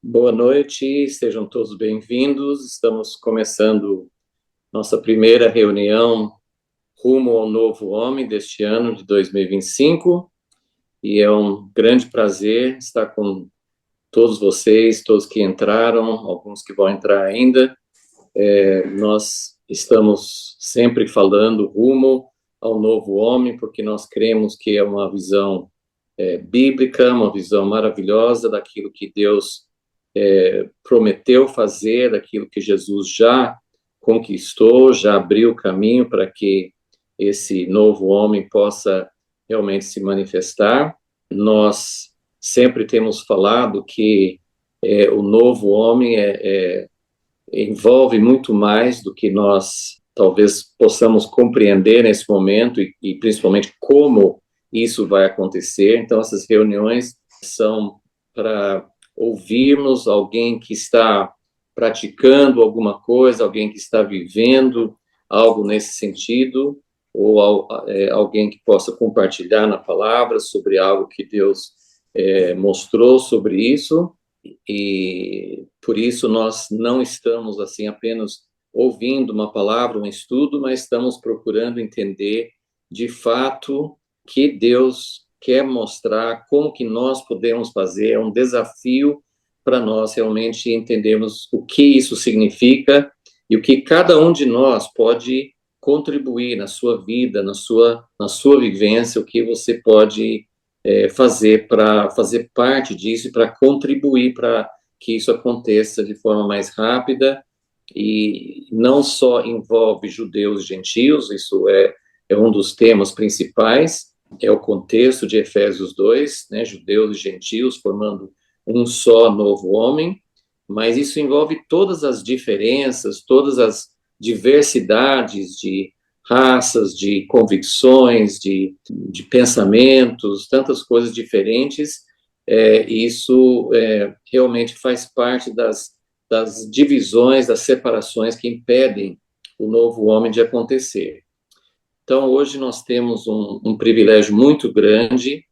Boa noite, sejam todos bem-vindos. Estamos começando nossa primeira reunião rumo ao novo homem deste ano de 2025 e é um grande prazer estar com todos vocês, todos que entraram, alguns que vão entrar ainda. Nós estamos sempre falando rumo ao novo homem porque nós cremos que é uma visão bíblica, uma visão maravilhosa daquilo que Deus prometeu fazer, daquilo que Jesus já conquistou, já abriu o caminho para que esse novo homem possa realmente se manifestar. Nós sempre temos falado que o novo homem envolve muito mais do que nós talvez possamos compreender nesse momento e principalmente como isso vai acontecer. Então, essas reuniões são para ouvirmos alguém que está praticando alguma coisa, alguém que está vivendo algo nesse sentido, ou alguém que possa compartilhar na palavra sobre algo que Deus mostrou sobre isso, e por isso nós não estamos assim apenas ouvindo uma palavra, um estudo, mas estamos procurando entender de fato que Deus quer mostrar, como que nós podemos fazer, é um desafio para nós realmente entendermos o que isso significa e o que cada um de nós pode contribuir na sua vida, na sua vivência, o que você pode fazer para fazer parte disso e para contribuir para que isso aconteça de forma mais rápida e não só envolve judeus e gentios, isso é um dos temas principais, é o contexto de Efésios 2, né, judeus e gentios formando um só novo homem, mas isso envolve todas as diferenças, todas as diversidades de raças, de convicções, de pensamentos, tantas coisas diferentes. Isso realmente faz parte das divisões, das separações que impedem o novo homem de acontecer. Então, hoje nós temos um privilégio muito grande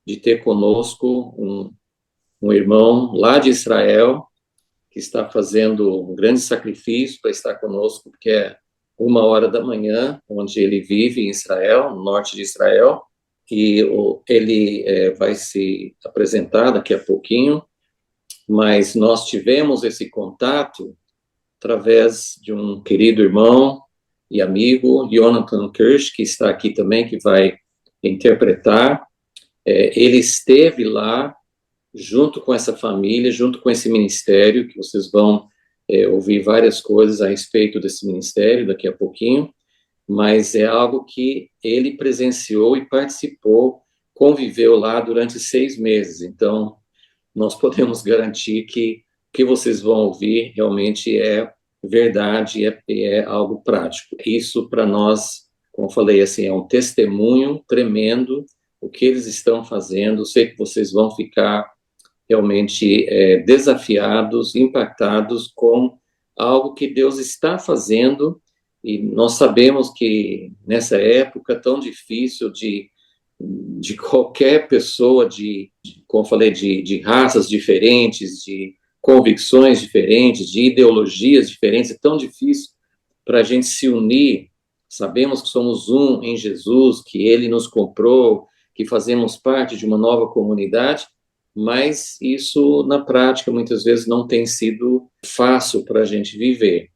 de ter conosco um irmão lá de Israel, que está fazendo um grande sacrifício para estar conosco, porque é 1 hora da manhã, onde ele vive em Israel, no norte de Israel, e ele vai se apresentar daqui a pouquinho, mas nós tivemos esse contato através de um querido irmão e amigo, Jonathan Kirsch, que está aqui também, que vai interpretar. Ele esteve lá junto com essa família, junto com esse ministério, que vocês vão ouvir várias coisas a respeito desse ministério daqui a pouquinho, mas é algo que ele presenciou e participou, conviveu lá durante 6 meses. Então, nós podemos garantir que o que vocês vão ouvir realmente é verdade, é algo prático. Isso, para nós, como eu falei, assim, é um testemunho tremendo o que eles estão fazendo. Sei que vocês vão ficar realmente desafiados, impactados com algo que Deus está fazendo, e nós sabemos que nessa época tão difícil de qualquer pessoa, como eu falei, de raças diferentes, de convicções diferentes, de ideologias diferentes, é tão difícil para a gente se unir. Sabemos que somos um em Jesus, que Ele nos comprou, que fazemos parte de uma nova comunidade, mas isso, na prática, muitas vezes não tem sido fácil para a gente viver.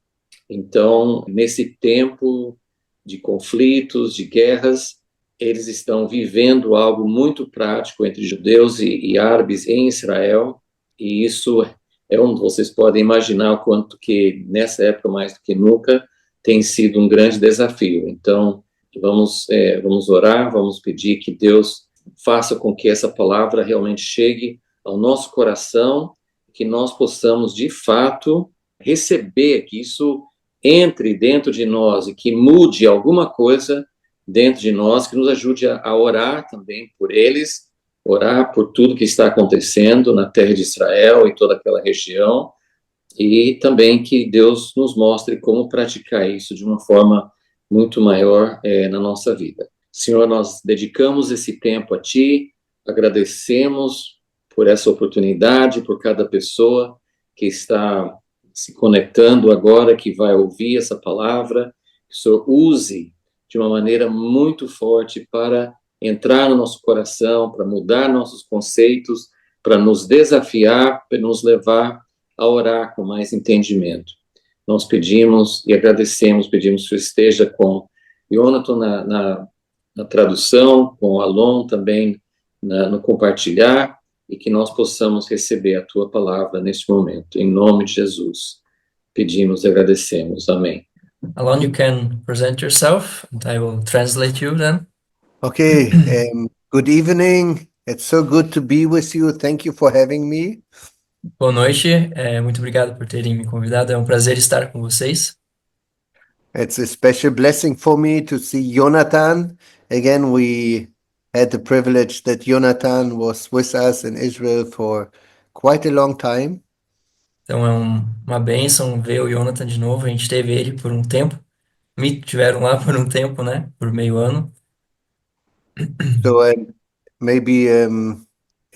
Então, nesse tempo de conflitos, de guerras, eles estão vivendo algo muito prático entre judeus e árabes em Israel, e isso vocês podem imaginar o quanto que, nessa época, mais do que nunca, tem sido um grande desafio. Então, vamos orar, vamos pedir que Deus faça com que essa palavra realmente chegue ao nosso coração, que nós possamos, de fato, receber, que isso entre dentro de nós e que mude alguma coisa dentro de nós, que nos ajude a orar também por eles, orar por tudo que está acontecendo na terra de Israel e toda aquela região, e também que Deus nos mostre como praticar isso de uma forma muito maior na nossa vida. Senhor, nós dedicamos esse tempo a Ti, agradecemos por essa oportunidade, por cada pessoa que está se conectando agora, que vai ouvir essa palavra, que o Senhor use de uma maneira muito forte para entrar no nosso coração, para mudar nossos conceitos, para nos desafiar, para nos levar a orar com mais entendimento. Nós pedimos e agradecemos, pedimos que esteja com Jonathan na tradução, com Alon também no compartilhar, e que nós possamos receber a Tua palavra neste momento. Em nome de Jesus, pedimos e agradecemos. Amém. Alon, you can present yourself, and I will translate you then. Okay, good evening. It's so good to be with you. Thank you for having me. Boa noite, muito obrigado por terem me convidado. É um prazer estar com vocês. It's a special blessing for me to see Jonathan. Again, we had the privilege that Jonathan was with us in Israel for quite a long time. Então é uma bênção ver o Jonathan de novo. A gente teve ele por um tempo. Me tiveram lá por um tempo, né? Por meio ano. So maybe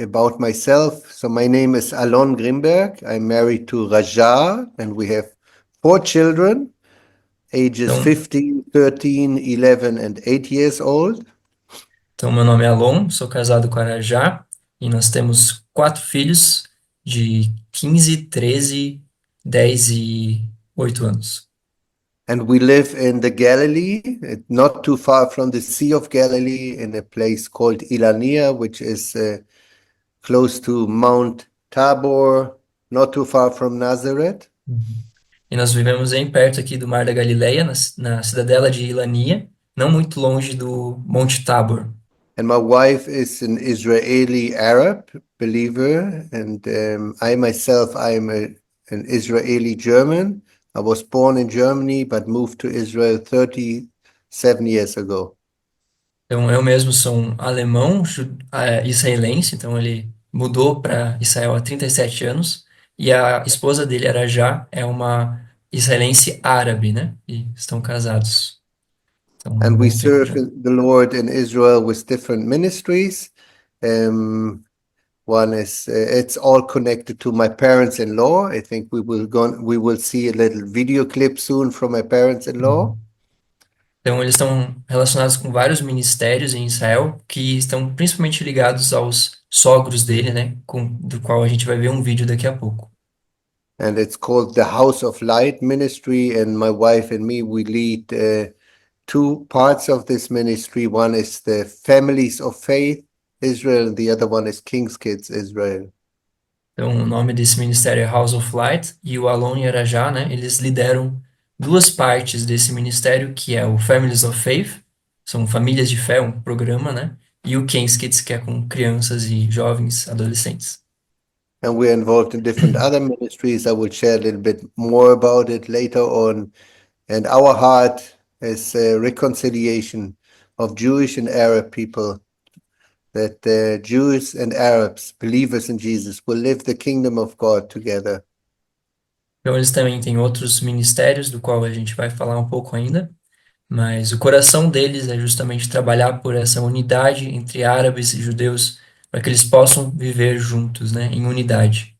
about myself. So my name is Alon Grimberg. I'm married to Raja, and we have 4 children, ages Então, 15, 13, 11, and 8 years old. Então, meu nome é Alon, sou casado com a Arajá e nós temos 4 filhos de 15, 13, 10 e 8 anos. And we live in the Galilee, not too far from the Sea of Galilee, in a place called Ilania, which is close to Mount Tabor, not too far from Nazareth. E nós vivemos bem perto aqui do Mar da Galileia, na cidadela de Ilania, não muito longe do Monte Tabor. And my wife is an Israeli Arab believer, and I myself, I'm an Israeli German. I was born in Germany, but moved to Israel 37 years ago. Então, eu mesmo sou um alemão israelense, então ele mudou para Israel há 37 anos, e a esposa dele, Arajá, é uma israelense árabe, né? E estão casados. Então, há um And we bom tempo serve já. the Lord in Israel with different ministries. One is it's all connected to my parents-in-law. I think we will see a little video clip soon from my parents-in-law. Então, eles estão relacionados com vários ministérios em Israel que estão principalmente ligados aos sogros dele, né? Do qual a gente vai ver um vídeo daqui a pouco. And it's called the House of Light Ministry. And my wife and me, we lead 2 parts of this ministry. One is the Families of Faith Israel, and the other one is King's Kids Israel. Então, o nome desse ministério é House of Light e o Alon e Arajá, né? Eles lideram 2 partes desse ministério, que é o Families of Faith, são famílias de fé, um programa, né? E o King's Kids, que é com crianças e jovens, adolescentes. And we're involved in different other ministries. I will share a little bit more about it later on. And our heart is reconciliation of Jewish and Arab people, that Jews and Arabs, believers in Jesus, will live the kingdom of God together. Então, eles também têm outros ministérios, do qual a gente vai falar um pouco ainda, mas o coração deles é justamente trabalhar por essa unidade entre árabes e judeus, para que eles possam viver juntos, né, em unidade.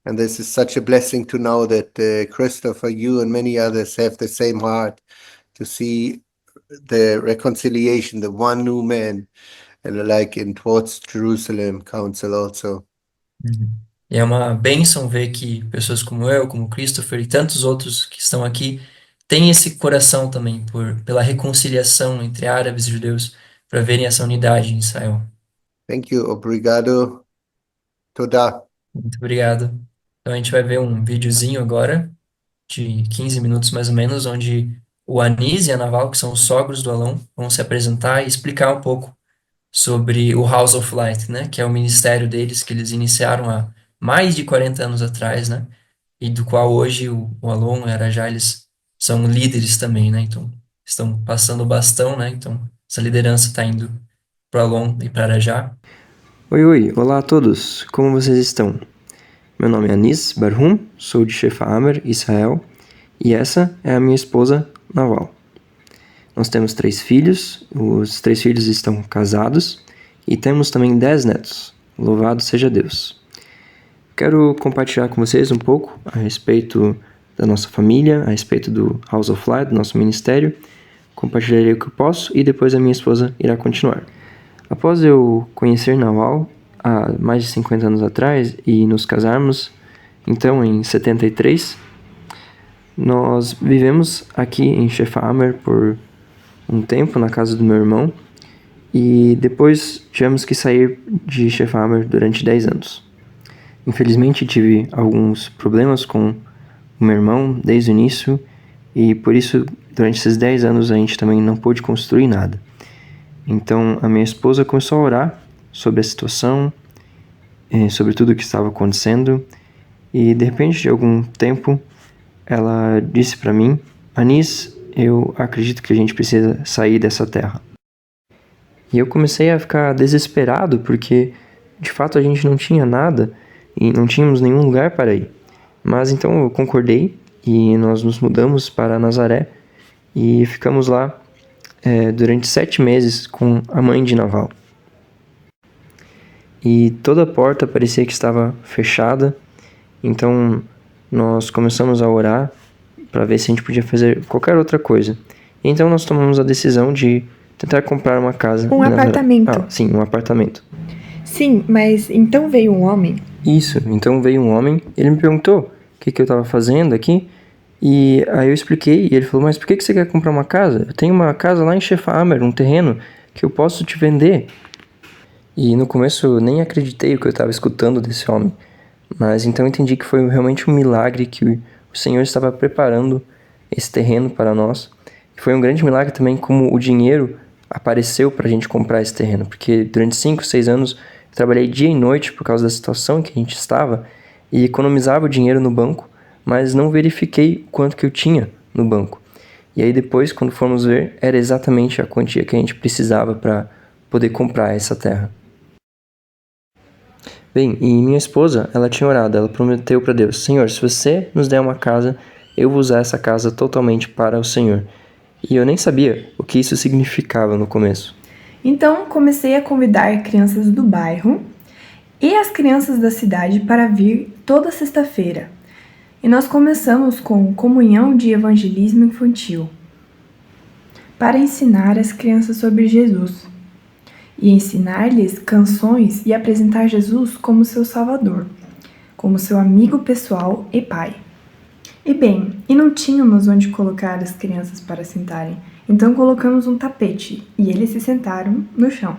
And this is such a blessing to know that Christopher, you and many others have the same heart to see the reconciliation, the one new man, and like in Towards Jerusalem Council also. E é uma bênção ver que pessoas como eu, como Christopher e tantos outros que estão aqui têm esse coração também pela reconciliação entre árabes e judeus, para verem essa unidade em Israel. Thank you. Obrigado. Toda. Muito obrigado. Então a gente vai ver um videozinho agora, de 15 minutos mais ou menos, onde o Anis e a Naval, que são os sogros do Alon, vão se apresentar e explicar um pouco sobre o House of Light, né? Que é o ministério deles, que eles iniciaram há mais de 40 anos atrás, né? E do qual hoje o Alon e a Arajá, eles são líderes também, né? Então, estão passando o bastão, né? Então, essa liderança está indo para o Alon e para a Arajá. Oi, olá a todos, como vocês estão? Meu nome é Anis Barhum, sou de Shefa-Amer, Israel, e essa é a minha esposa, Naval. Nós temos 3 filhos, os 3 filhos estão casados, e temos também 10 netos, Louvado seja Deus! Quero compartilhar com vocês um pouco a respeito da nossa família, a respeito do House of Light, do nosso ministério. Compartilharei o que eu posso e depois a minha esposa irá continuar. Após eu conhecer Naval há mais de 50 anos atrás e nos casarmos, então em 73, nós vivemos aqui em Shefa-Amer por um tempo na casa do meu irmão e depois tivemos que sair de Shefa-Amer durante 10 anos. Infelizmente tive alguns problemas com o meu irmão desde o início e por isso durante esses 10 anos a gente também não pôde construir nada. Então a minha esposa começou a orar sobre a situação, sobre tudo o que estava acontecendo e de repente de algum tempo ela disse para mim: Anis, eu acredito que a gente precisa sair dessa terra. E eu comecei a ficar desesperado porque de fato a gente não tinha nada e não tínhamos nenhum lugar para ir. Mas então eu concordei e nós nos mudamos para Nazaré e ficamos lá durante 7 meses com a mãe de Naval. E toda a porta parecia que estava fechada, então nós começamos a orar para ver se a gente podia fazer qualquer outra coisa. E então nós tomamos a decisão de tentar comprar uma casa. Um apartamento. Sim, um apartamento. Sim, mas então veio um homem? Isso, então veio um homem, ele me perguntou o que eu estava fazendo aqui, e aí eu expliquei, e ele falou: mas por que você quer comprar uma casa? Eu tenho uma casa lá em Shefa-Amer, um terreno que eu posso te vender. E no começo eu nem acreditei o que eu estava escutando desse homem, mas então eu entendi que foi realmente um milagre que o Senhor estava preparando esse terreno para nós. E foi um grande milagre também como o dinheiro apareceu para a gente comprar esse terreno, porque durante 5, 6 anos eu trabalhei dia e noite por causa da situação em que a gente estava e economizava o dinheiro no banco, mas não verifiquei quanto que eu tinha no banco. E aí depois, quando fomos ver, era exatamente a quantia que a gente precisava para poder comprar essa terra. Bem, e minha esposa, ela tinha orado, ela prometeu para Deus: Senhor, se você nos der uma casa, eu vou usar essa casa totalmente para o Senhor. E eu nem sabia o que isso significava no começo. Então comecei a convidar crianças do bairro e as crianças da cidade para vir toda sexta-feira. E nós começamos com comunhão de evangelismo infantil para ensinar as crianças sobre Jesus e ensinar-lhes canções e apresentar Jesus como seu Salvador, como seu amigo pessoal e pai. E bem, e não tínhamos onde colocar as crianças para sentarem, então colocamos um tapete e eles se sentaram no chão.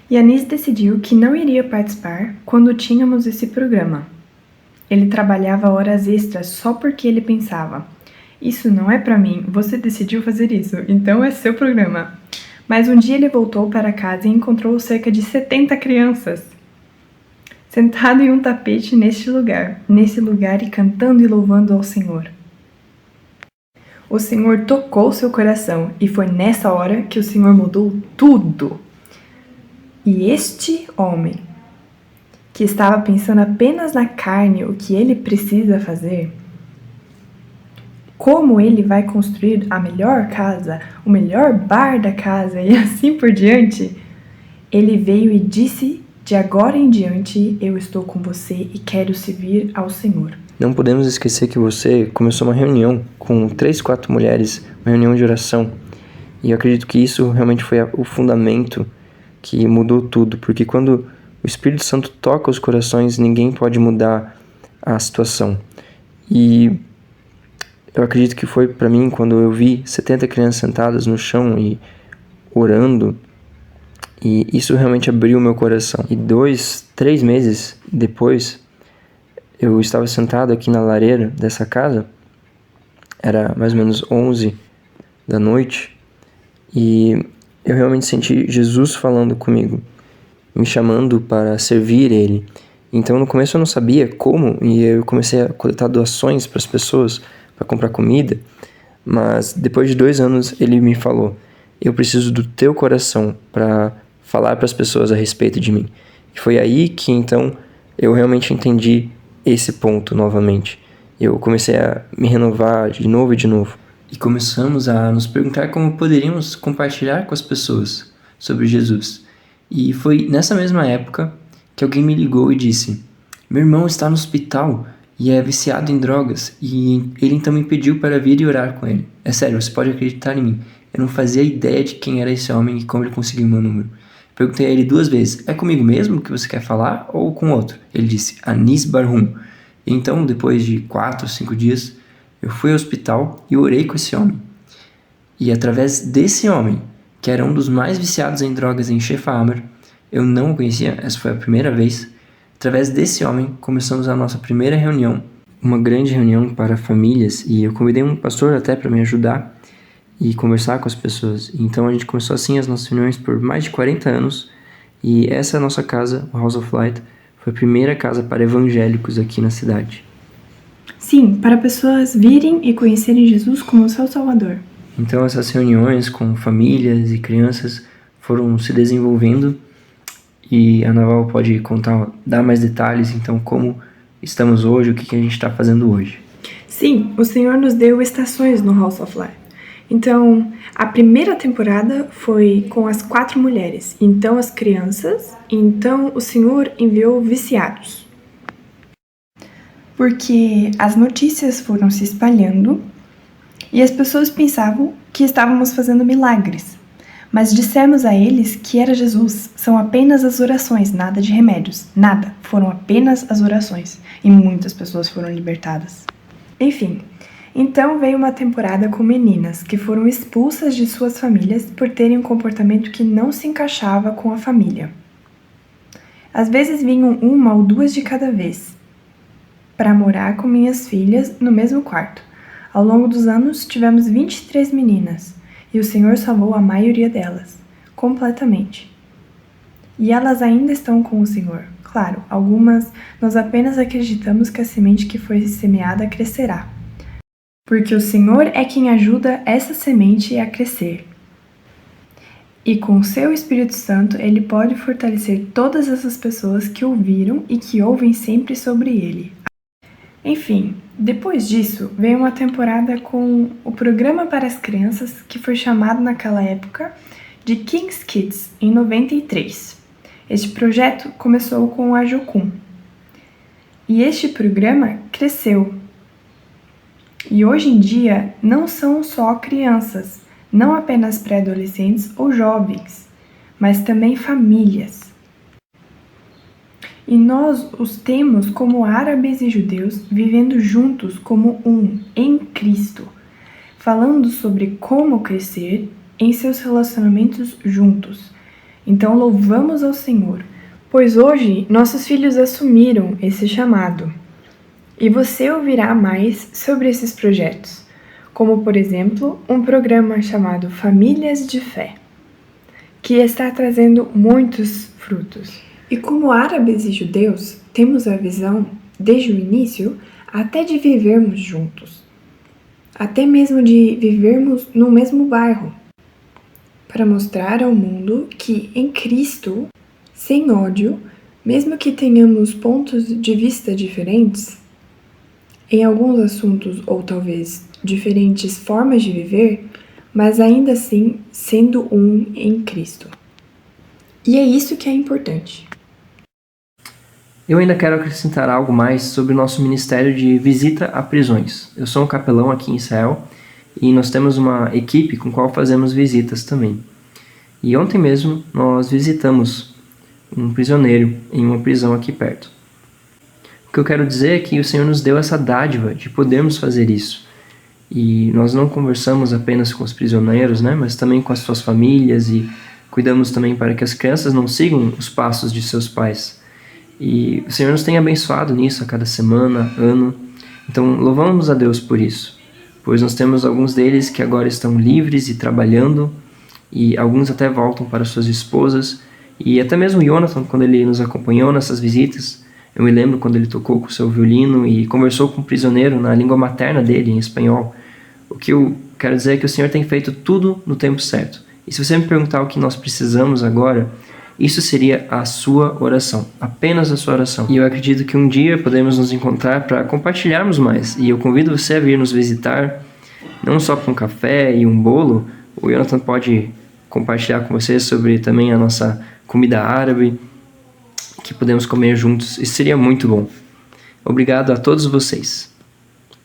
E Anis decidiu que não iria participar quando tínhamos esse programa. Ele trabalhava horas extras só porque ele pensava: isso não é para mim, você decidiu fazer isso, então é seu programa. Mas um dia ele voltou para casa e encontrou cerca de 70 crianças sentado em um tapete nesse lugar e cantando e louvando ao Senhor. O Senhor tocou seu coração e foi nessa hora que o Senhor mudou tudo. E este homem, que estava pensando apenas na carne, o que ele precisa fazer, como ele vai construir a melhor casa, o melhor bar da casa e assim por diante, ele veio e disse: de agora em diante eu estou com você e quero servir ao Senhor. Não podemos esquecer que você começou uma reunião com 3, 4 mulheres, uma reunião de oração. E eu acredito que isso realmente foi o fundamento que mudou tudo, porque quando o Espírito Santo toca os corações, ninguém pode mudar a situação. E eu acredito que foi para mim quando eu vi 70 crianças sentadas no chão e orando, e isso realmente abriu o meu coração. E 2, 3 meses depois, eu estava sentado aqui na lareira dessa casa, era mais ou menos 11 da noite, e eu realmente senti Jesus falando comigo, me chamando para servir Ele. Então no começo eu não sabia como, e eu comecei a coletar doações para as pessoas, para comprar comida, mas depois de 2 anos Ele me falou: eu preciso do teu coração para falar para as pessoas a respeito de mim. E foi aí que então eu realmente entendi esse ponto novamente. Eu comecei a me renovar de novo e de novo. E começamos a nos perguntar como poderíamos compartilhar com as pessoas sobre Jesus. E foi nessa mesma época que alguém me ligou e disse: meu irmão está no hospital e é viciado em drogas, e ele então me pediu para vir e orar com ele. É sério, você pode acreditar em mim. Eu não fazia ideia de quem era esse homem e como ele conseguiu meu número. Perguntei a ele 2 vezes: é comigo mesmo que você quer falar ou com outro? Ele disse: Anis Barhum. Então, depois de 4 ou 5 dias, eu fui ao hospital e orei com esse homem. E através desse homem, que era um dos mais viciados em drogas em Shefa Amar, eu não o conhecia, essa foi a primeira vez. Através desse homem, começamos a nossa primeira reunião, uma grande reunião para famílias, e eu convidei um pastor até para me ajudar e conversar com as pessoas. Então a gente começou assim as nossas reuniões por mais de 40 anos, e essa é a nossa casa, o House of Light, foi a primeira casa para evangélicos aqui na cidade. Sim, para pessoas virem e conhecerem Jesus como seu Salvador. Então essas reuniões com famílias e crianças foram se desenvolvendo, e a Naval pode dar mais detalhes, então, como estamos hoje, o que a gente está fazendo hoje. Sim, o Senhor nos deu estações no House of Life. Então, a primeira temporada foi com as 4 mulheres, então as crianças, então o Senhor enviou viciados. Porque as notícias foram se espalhando e as pessoas pensavam que estávamos fazendo milagres. Mas dissemos a eles que era Jesus, são apenas as orações, nada de remédios, nada, foram apenas as orações, e muitas pessoas foram libertadas. Enfim, então veio uma temporada com meninas que foram expulsas de suas famílias por terem um comportamento que não se encaixava com a família. Às vezes vinham 1 ou 2 de cada vez, para morar com minhas filhas no mesmo quarto. Ao longo dos anos tivemos 23 meninas, e o Senhor salvou a maioria delas, completamente. E elas ainda estão com o Senhor. Claro, algumas nós apenas acreditamos que a semente que foi semeada crescerá. Porque o Senhor é quem ajuda essa semente a crescer. E com o seu Espírito Santo, Ele pode fortalecer todas essas pessoas que ouviram e que ouvem sempre sobre Ele. Enfim, depois disso, veio uma temporada com o programa para as crianças, que foi chamado naquela época de King's Kids, em 93. Este projeto começou com a Jocum. E este programa cresceu. E hoje em dia, não são só crianças, não apenas pré-adolescentes ou jovens, mas também famílias. E nós os temos como árabes e judeus vivendo juntos como um em Cristo, falando sobre como crescer em seus relacionamentos juntos. Então louvamos ao Senhor, pois hoje nossos filhos assumiram esse chamado. E você ouvirá mais sobre esses projetos, como por exemplo um programa chamado Famílias de Fé, que está trazendo muitos frutos. E como árabes e judeus, temos a visão, desde o início, até de vivermos juntos. Até mesmo de vivermos no mesmo bairro. Para mostrar ao mundo que em Cristo, sem ódio, mesmo que tenhamos pontos de vista diferentes, em alguns assuntos ou talvez diferentes formas de viver, mas ainda assim sendo um em Cristo. E é isso que é importante. Eu ainda quero acrescentar algo mais sobre o nosso ministério de visita a prisões. Eu sou um capelão aqui em Israel e nós temos uma equipe com a qual fazemos visitas também. E ontem mesmo nós visitamos um prisioneiro em uma prisão aqui perto. O que eu quero dizer é que o Senhor nos deu essa dádiva de podermos fazer isso. E nós não conversamos apenas com os prisioneiros, mas também com as suas famílias, e cuidamos também para que as crianças não sigam os passos de seus pais. E o Senhor nos tem abençoado nisso a cada semana, ano. Então louvamos a Deus por isso, pois nós temos alguns deles que agora estão livres e trabalhando, e alguns até voltam para suas esposas. E até mesmo o Jonathan, quando ele nos acompanhou nessas visitas, eu me lembro quando ele tocou com o seu violino e conversou com o prisioneiro na língua materna dele, em espanhol. O que eu quero dizer é que o Senhor tem feito tudo no tempo certo. E se você me perguntar o que nós precisamos agora, isso seria a sua oração, apenas a sua oração. E eu acredito que um dia podemos nos encontrar para compartilharmos mais. E eu convido você a vir nos visitar, não só com um café e um bolo. O Jonathan pode compartilhar com você sobre também a nossa comida árabe, que podemos comer juntos. Isso seria muito bom. Obrigado a todos vocês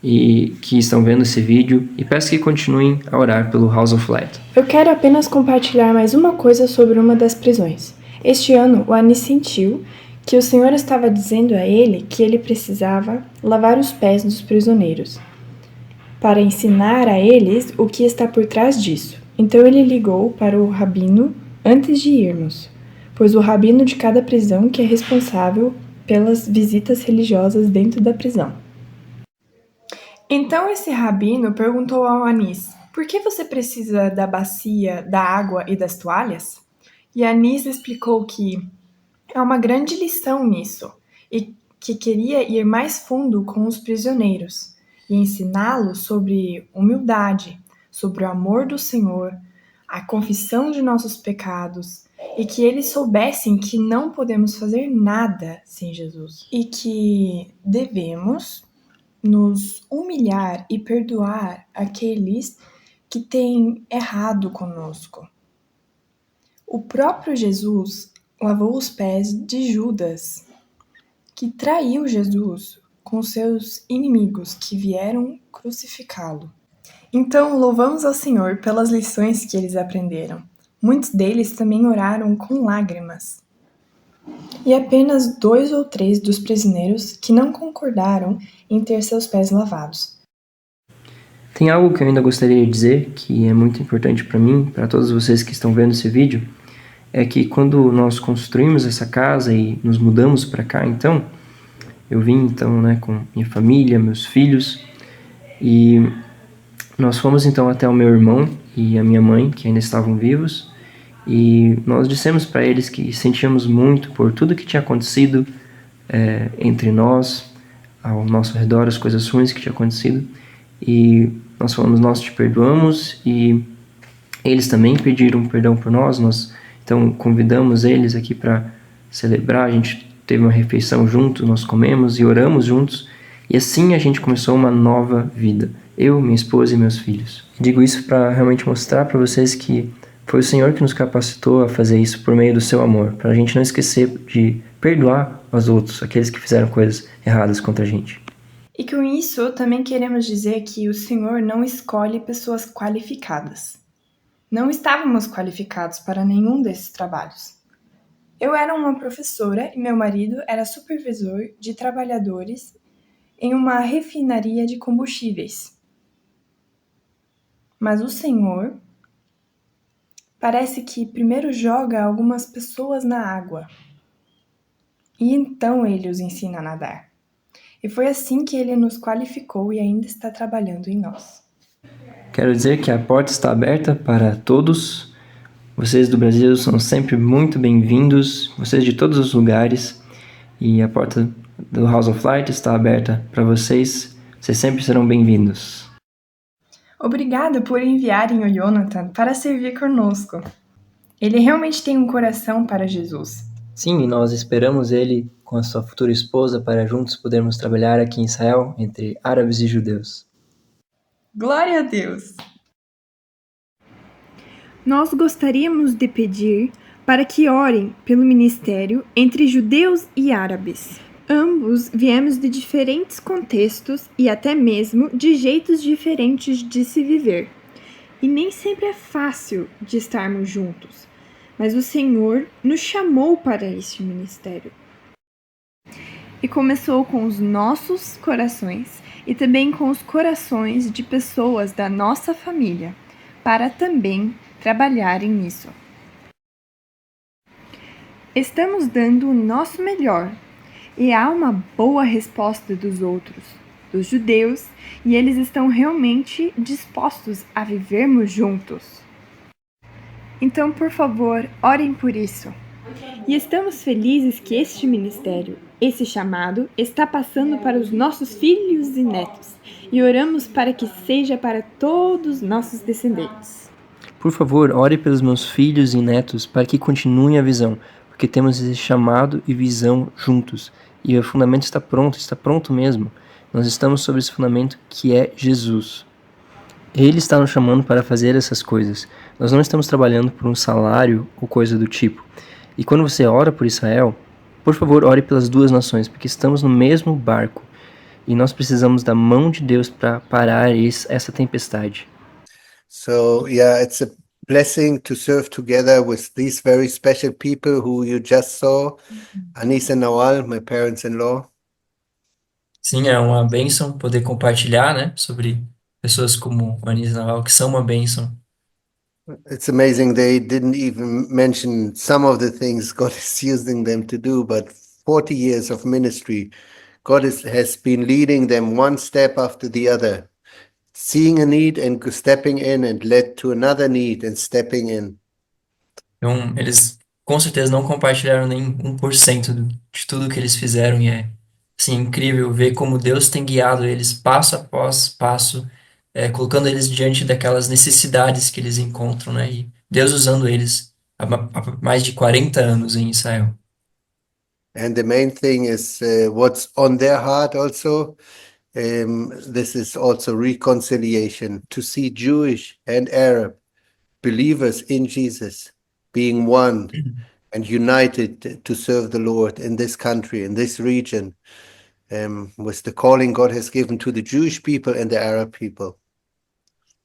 e que estão vendo esse vídeo, e peço que continuem a orar pelo House of Light. Eu quero apenas compartilhar mais uma coisa sobre uma das prisões. Este ano, o Anis sentiu que o Senhor estava dizendo a ele que ele precisava lavar os pés dos prisioneiros, para ensinar a eles o que está por trás disso. Então ele ligou para o rabino antes de irmos, pois o rabino de cada prisão que é responsável pelas visitas religiosas dentro da prisão. Então esse rabino perguntou ao Anis: por que você precisa da bacia, da água e das toalhas? E Anis explicou que há uma grande lição nisso e que queria ir mais fundo com os prisioneiros e ensiná-los sobre humildade, sobre o amor do Senhor, a confissão de nossos pecados, e que eles soubessem que não podemos fazer nada sem Jesus e que devemos nos humilhar e perdoar aqueles que têm errado conosco. O próprio Jesus lavou os pés de Judas, que traiu Jesus com seus inimigos que vieram crucificá-lo. Então, louvamos ao Senhor pelas lições que eles aprenderam. Muitos deles também oraram com lágrimas. E apenas 2 ou 3 dos prisioneiros que não concordaram em ter seus pés lavados. Tem algo que eu ainda gostaria de dizer, que é muito importante para mim, para todos vocês que estão vendo esse vídeo, é que quando nós construímos essa casa e nos mudamos para cá, então, eu vim então, com minha família, meus filhos, e nós fomos então até o meu irmão e a minha mãe, que ainda estavam vivos, e nós dissemos para eles que sentíamos muito por tudo que tinha acontecido entre nós, ao nosso redor, as coisas ruins que tinha acontecido, e nós falamos: nós te perdoamos, e eles também pediram perdão por nós. Então convidamos eles aqui para celebrar. A gente teve uma refeição juntos, nós comemos e oramos juntos, e assim a gente começou uma nova vida, eu, minha esposa e meus filhos. Digo isso para realmente mostrar para vocês que foi o Senhor que nos capacitou a fazer isso por meio do seu amor, para a gente não esquecer de perdoar aos outros, aqueles que fizeram coisas erradas contra a gente. E com isso, também queremos dizer que o Senhor não escolhe pessoas qualificadas. Não estávamos qualificados para nenhum desses trabalhos. Eu era uma professora e meu marido era supervisor de trabalhadores em uma refinaria de combustíveis. Mas o Senhor parece que primeiro joga algumas pessoas na água e então ele os ensina a nadar. E foi assim que ele nos qualificou e ainda está trabalhando em nós. Quero dizer que a porta está aberta para todos. Vocês do Brasil são sempre muito bem-vindos, vocês de todos os lugares, e a porta do House of Light está aberta para vocês. Vocês sempre serão bem-vindos. Obrigada por enviarem o Jonathan para servir conosco. Ele realmente tem um coração para Jesus. Sim, e nós esperamos ele com a sua futura esposa para juntos podermos trabalhar aqui em Israel entre árabes e judeus. Glória a Deus! Nós gostaríamos de pedir para que orem pelo ministério entre judeus e árabes. Ambos viemos de diferentes contextos e até mesmo de jeitos diferentes de se viver. E nem sempre é fácil de estarmos juntos, mas o Senhor nos chamou para este ministério. E começou com os nossos corações e também com os corações de pessoas da nossa família, para também trabalharem nisso. Estamos dando o nosso melhor e há uma boa resposta dos outros, dos judeus, e eles estão realmente dispostos a vivermos juntos. Então, por favor, orem por isso. E estamos felizes que este ministério, esse chamado, está passando para os nossos filhos e netos, e oramos para que seja para todos os nossos descendentes. Por favor, ore pelos meus filhos e netos para que continuem a visão, porque temos esse chamado e visão juntos. E o fundamento está pronto mesmo. Nós estamos sobre esse fundamento que é Jesus. Ele está nos chamando para fazer essas coisas. Nós não estamos trabalhando por um salário ou coisa do tipo. E quando você ora por Israel, por favor, ore pelas duas nações, porque estamos no mesmo barco e nós precisamos da mão de Deus para parar essa tempestade. So, yeah, it's a blessing to serve together with these very special people who you just saw, Anis and Nawal, my parents-in-law. Sim, é uma bênção poder compartilhar, né, sobre pessoas como o Anísio Naval, que são uma bênção. It's amazing they didn't even mention some of the things God is using them to do, but 40 years of ministry, has been leading them one step after the other, seeing a need and stepping in, and led to another need and stepping in. Então, eles com certeza não compartilharam nem 1% de tudo que eles fizeram e é, assim, incrível ver como Deus tem guiado eles passo após passo, colocando eles diante daquelas necessidades que eles encontram, né? E Deus usando eles há mais de 40 anos em Israel. And the main thing is what's on their heart also. This is also reconciliation, to see Jewish and Arab believers in Jesus being one and united to serve the Lord in this country, in this region, with the calling God has given to the Jewish people and the Arab people.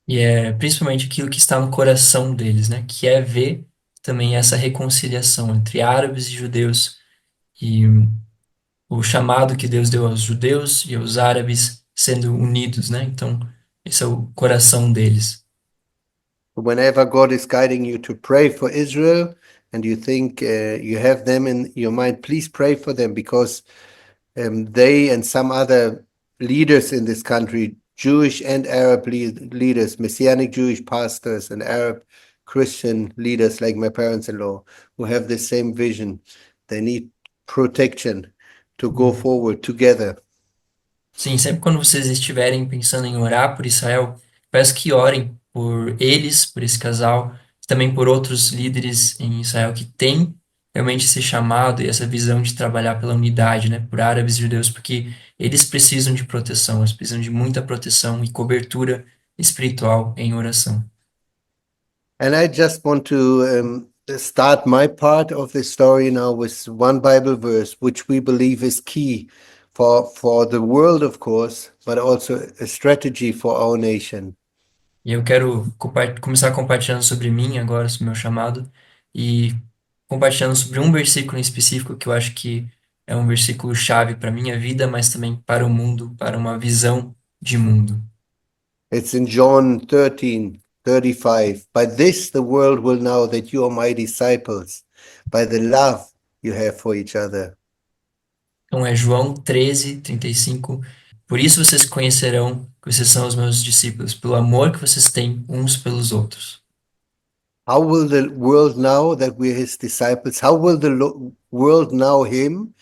E é principalmente aquilo que está no coração deles, né? Que é ver também essa reconciliação entre árabes e judeus e o chamado que Deus deu aos judeus e aos árabes sendo unidos, né? Então, esse é o coração deles. Whenever God is guiding you to pray for Israel and you think you have them in your mind, please pray for them, because they and some other leaders in this country, Jewish and Arab leaders, Messianic Jewish pastors and Arab Christian leaders like my parents-in-law, who have the same vision, they need protection to go forward together. Sim, sempre quando vocês estiverem pensando em orar por Israel, peço que orem por eles, por esse casal, também por outros líderes em Israel que têm realmente esse chamado e essa visão de trabalhar pela unidade, né, por árabes e judeus, porque eles precisam de proteção, eles precisam de muita proteção e cobertura espiritual em oração. And I just want to start my part of the story now with one Bible verse, which we believe is key for the world, of course, but also a strategy for our nation. E eu quero começar compartilhando sobre mim agora, sobre o meu chamado, e compartilhando sobre um versículo em específico que eu acho que é um versículo chave para a minha vida, mas também para o mundo, para uma visão de mundo. It's in John 13:35. By this the world will know that you are my disciples, by the love you have for each other. Então é João 13:35. Por isso vocês conhecerão que vocês são os meus discípulos, pelo amor que vocês têm uns pelos outros. How will the world know that we are his disciples? How will the world know him?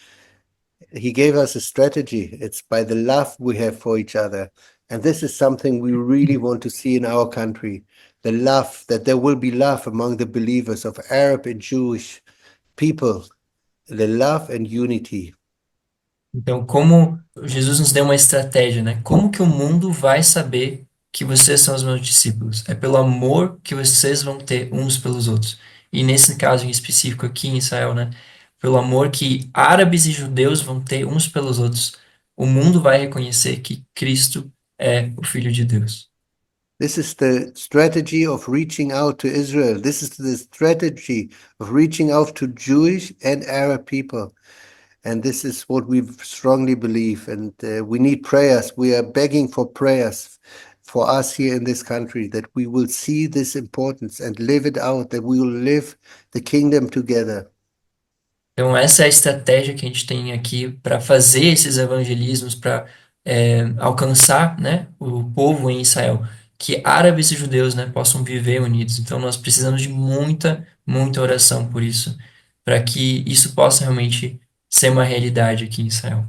He gave us a strategy. It's by the love we have for each other. And this is something we really want to see in our country. The love, that there will be love among the believers of Arab and Jewish people. The love and unity. Então, como Jesus nos deu uma estratégia, né? Como que o mundo vai saber que vocês são os meus discípulos? É pelo amor que vocês vão ter uns pelos outros. E nesse caso em específico aqui em Israel, né? Pelo amor que árabes e judeus vão ter uns pelos outros, o mundo vai reconhecer que Cristo é o Filho de Deus. This is the strategy of reaching out to Israel. This is the strategy of reaching out to Jewish and Arab people. And this is what we strongly believe. And we need prayers. We are begging for prayers for us here in this country, that we will see this importance and live it out, that we will live the kingdom together. Então, essa é a estratégia que a gente tem aqui para fazer esses evangelismos, para alcançar, né, o povo em Israel, que árabes e judeus, né, possam viver unidos. Então, nós precisamos de muita, muita oração por isso, para que isso possa realmente ser uma realidade aqui em Israel.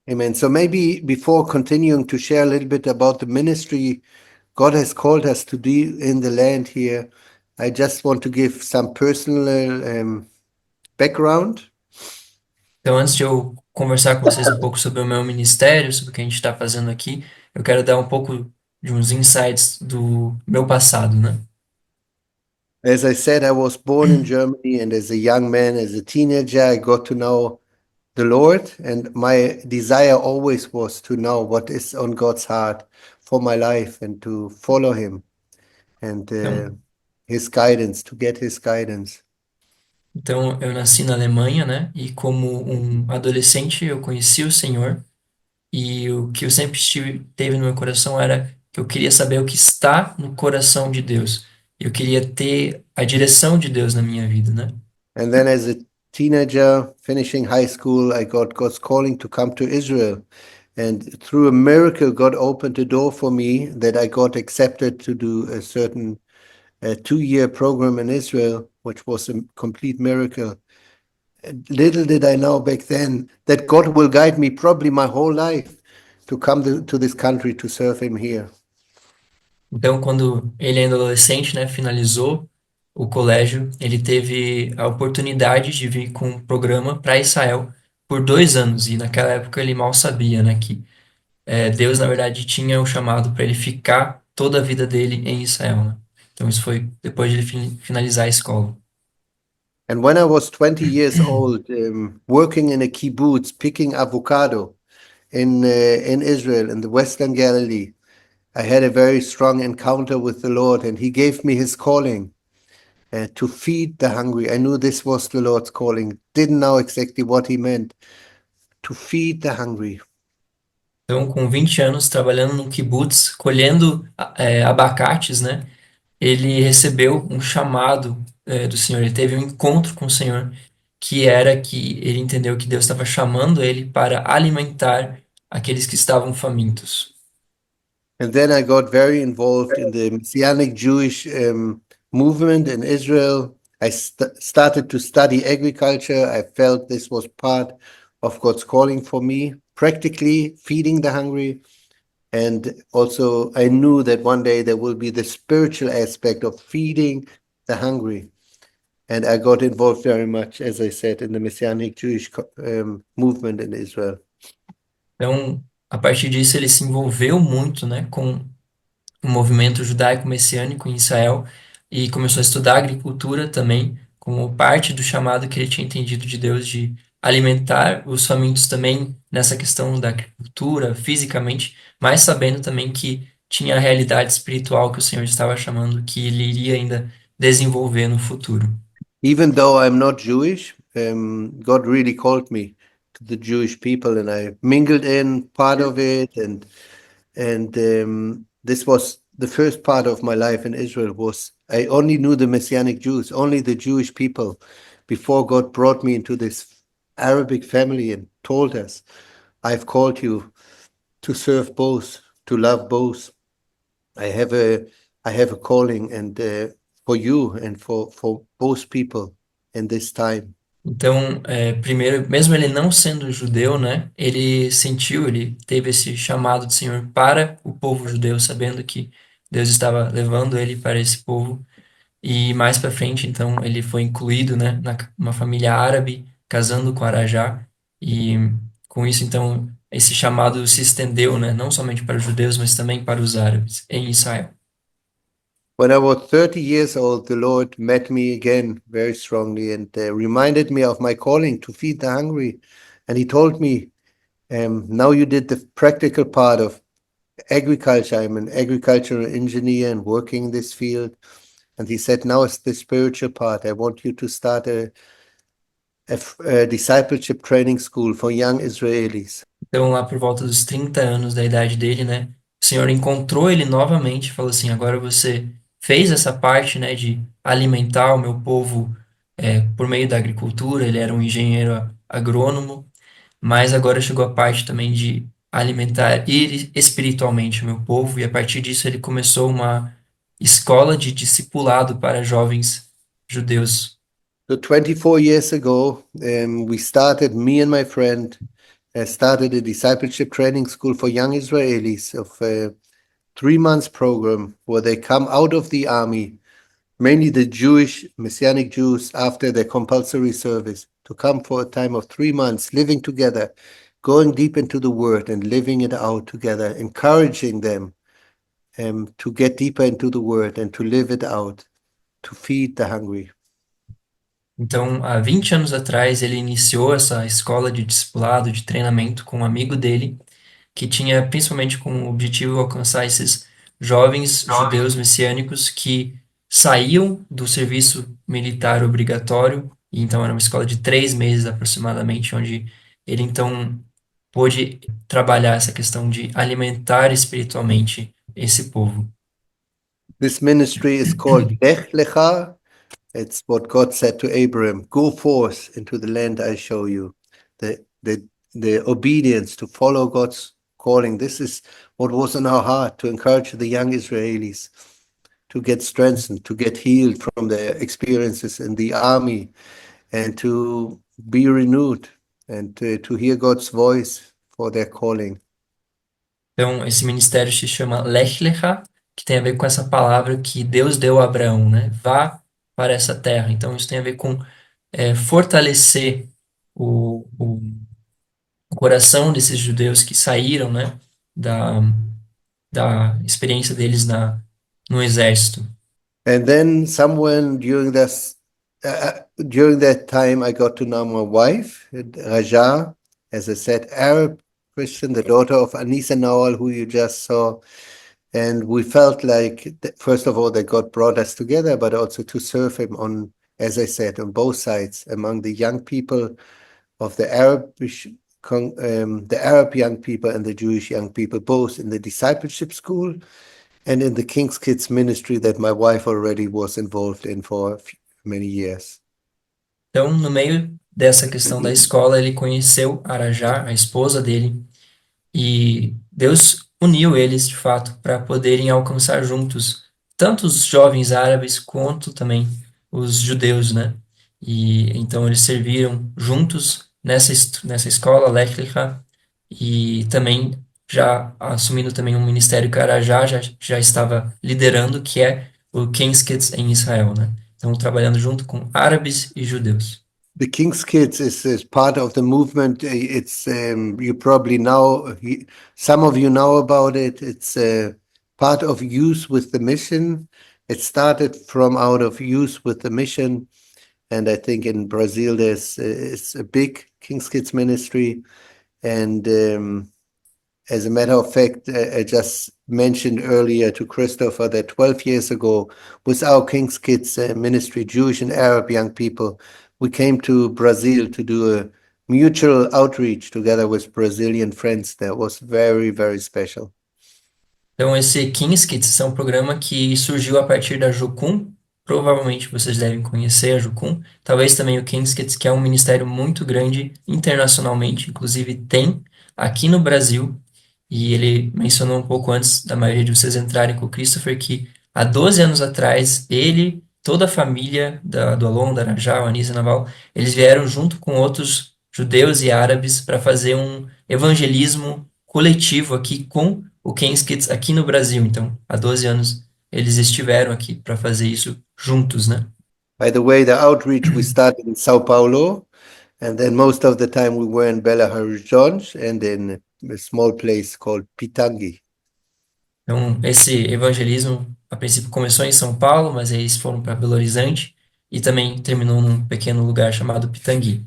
Amen. So maybe before continuing to share a little bit about the ministry God has called us to do in the land here, I just want to give some personal background. Então, antes de eu conversar com vocês um pouco sobre o meu ministério, sobre o que a gente está fazendo aqui, eu quero dar um pouco de uns insights do meu passado, né? As I said, I was born in Germany, and as a young man, as a teenager, I got to know the Lord, and my desire always was to know what is on God's heart for my life and to follow Him and Então, His guidance, to get His guidance. então, eu nasci na Alemanha, né? E como um adolescente, eu conheci o Senhor. E o que eu sempre teve no meu coração era que eu queria saber o que está no coração de Deus. Eu queria ter a direção de Deus na minha vida, né? And then as a teenager, finishing high school, I got God's calling to come to Israel. And through a miracle, God opened a door for me that I got accepted to do a certain 2-year program in Israel, which was a complete miracle. Little did I know back then that God will guide me probably my whole life to come to this country to serve Him here. Então, quando ele ainda adolescente, né, finalizou o colégio, ele teve a oportunidade de vir com um programa para Israel por 2 anos. E naquela época ele mal sabia, né, que Deus, na verdade, tinha o chamado para ele ficar toda a vida dele em Israel, né? Então, isso foi depois de ele finalizar a escola. And when I was 20 years old, working in a kibbutz, picking avocado in Israel, in the Western Galilee, I had a very strong encounter with the Lord, and He gave me His calling to feed the hungry. I knew this was the Lord's calling. Didn't know exactly what He meant. To feed the hungry. Então, com 20 anos, trabalhando no kibbutz, colhendo abacates, né? Ele recebeu um chamado do Senhor. Ele teve um encontro com o Senhor, que era que ele entendeu que Deus estava chamando ele para alimentar aqueles que estavam famintos. And then I got very involved in the Messianic Jewish movement in Israel. I started to study agriculture. I felt this was part of God's calling for me, practically feeding the hungry. And also, I knew that one day there will be the spiritual aspect of feeding the hungry. And I got involved very much, as I said, in the Messianic Jewish movement in Israel. Então, a partir disso, ele se envolveu muito, né, com o movimento judaico-messiânico em Israel e começou a estudar agricultura também, como parte do chamado que ele tinha entendido de Deus de alimentar os famintos também nessa questão da agricultura, fisicamente, mas sabendo também que tinha a realidade espiritual que o Senhor estava chamando, que ele iria ainda desenvolver no futuro. Even though I'm not Jewish, God really called me to the Jewish people, and I mingled in part of it, and this was the first part of my life in Israel. Was I only knew the Messianic Jews, only the Jewish people, before God brought me into this Arabic family and told us, "I've called you to serve both, to love both. I have a calling, and for you and for both people in this time." Então, primeiro, mesmo ele não sendo judeu, né, ele sentiu, ele teve esse chamado do Senhor para o povo judeu, sabendo que Deus estava levando ele para esse povo. E mais para frente, então, ele foi incluído, né, numa família árabe, casando com Arajá. E com isso, então, esse chamado se estendeu, né, não somente para os judeus, mas também para os árabes em Israel. When I was 30 years old, the Lord met me again very strongly and reminded me of my calling to feed the hungry. And He told me, now you did the practical part of agriculture. I'm an agricultural engineer and working in this field. And He said, now it's the spiritual part. I want you to start a discipleship training school for young Israelis. Então, lá por volta dos 30 anos da idade dele, né, o Senhor encontrou ele novamente e falou assim, agora você fez essa parte, né, de alimentar o meu povo por meio da agricultura, ele era um engenheiro agrônomo, mas agora chegou a parte também de alimentar espiritualmente o meu povo, e a partir disso ele começou uma escola de discipulado para jovens judeus. So 24 years ago, we started, me and my friend, started a discipleship training school for young Israelis of a 3-month program where they come out of the army, mainly the Jewish, Messianic Jews, after their compulsory service, to come for a time of 3 months, living together, going deep into the Word and living it out together, encouraging them to get deeper into the Word and to live it out, to feed the hungry. Então, há 20 anos atrás, ele iniciou essa escola de discipulado, de treinamento com um amigo dele, que tinha principalmente como objetivo alcançar esses jovens judeus messiânicos que saíam do serviço militar obrigatório, e então era uma escola de 3 meses aproximadamente, onde ele então pôde trabalhar essa questão de alimentar espiritualmente esse povo. This ministry is called Lech Lecha. It's what God said to Abraham, go forth into the land I show you. The obedience to follow God's calling. This is what was in our heart, to encourage the young Israelis to get strengthened, to get healed from their experiences in the army, and to be renewed and to hear God's voice for their calling. Então, esse ministério se chama Lech Lecha, que tem a ver com essa palavra que Deus deu a Abraão, né? Vá para essa terra. Então, isso tem a ver com fortalecer o coração desses judeus que saíram, né? Da experiência deles no exército. And then someone during that time, I got to know my wife, Raja, as I said, Arab Christian, the daughter of Anisa Nawal, who you just saw. And we felt like, first of all, that God brought us together, but also to serve Him on, as I said, on both sides, among the young people of the Arab young people and the Jewish young people, both in the discipleship school and in the King's Kids ministry that my wife already was involved in for many years. Então, no meio dessa questão da escola, ele conheceu Arajá, a esposa dele, e Deus uniu eles, de fato, para poderem alcançar juntos tanto os jovens árabes quanto também os judeus, né? E então eles serviram juntos nessa escola, Lech Lecha, e também já assumindo também um ministério que Arajá já estava liderando, que é o King's Kids em Israel, né? Então, trabalhando junto com árabes e judeus. The King's Kids is part of the movement. It's you probably know, some of you know about it. It's part of Youth with the Mission. It started from out of Youth with the Mission, and I think in Brazil it's a big King's Kids ministry. And as a matter of fact, I just mentioned earlier to Christopher that 12 years ago, with our King's Kids ministry, Jewish and Arab young people, we came to Brazil to do a mutual outreach together with Brazilian friends. That was very, very special. Então, esse King's Kids é um programa que surgiu a partir da Jucum. Provavelmente vocês devem conhecer a Jucum. Talvez também o King's Kids, que é um ministério muito grande internacionalmente. Inclusive, tem aqui no Brasil. E ele mencionou um pouco antes da maioria de vocês entrarem com o Christopher que há 12 anos atrás, ele, toda a família do Alon, da Arajá, o Anísio Naval, eles vieram junto com outros judeus e árabes para fazer um evangelismo coletivo aqui com o King's Kids aqui no Brasil. Então, há 12 anos eles estiveram aqui para fazer isso juntos, né? By the way, the outreach we started in São Paulo, and then most of the time we were in Belo Horizonte and in a small place called Pitangui. Então, esse evangelismo, a princípio, começou em São Paulo, mas aí eles foram para Belo Horizonte e também terminou num pequeno lugar chamado Pitangui.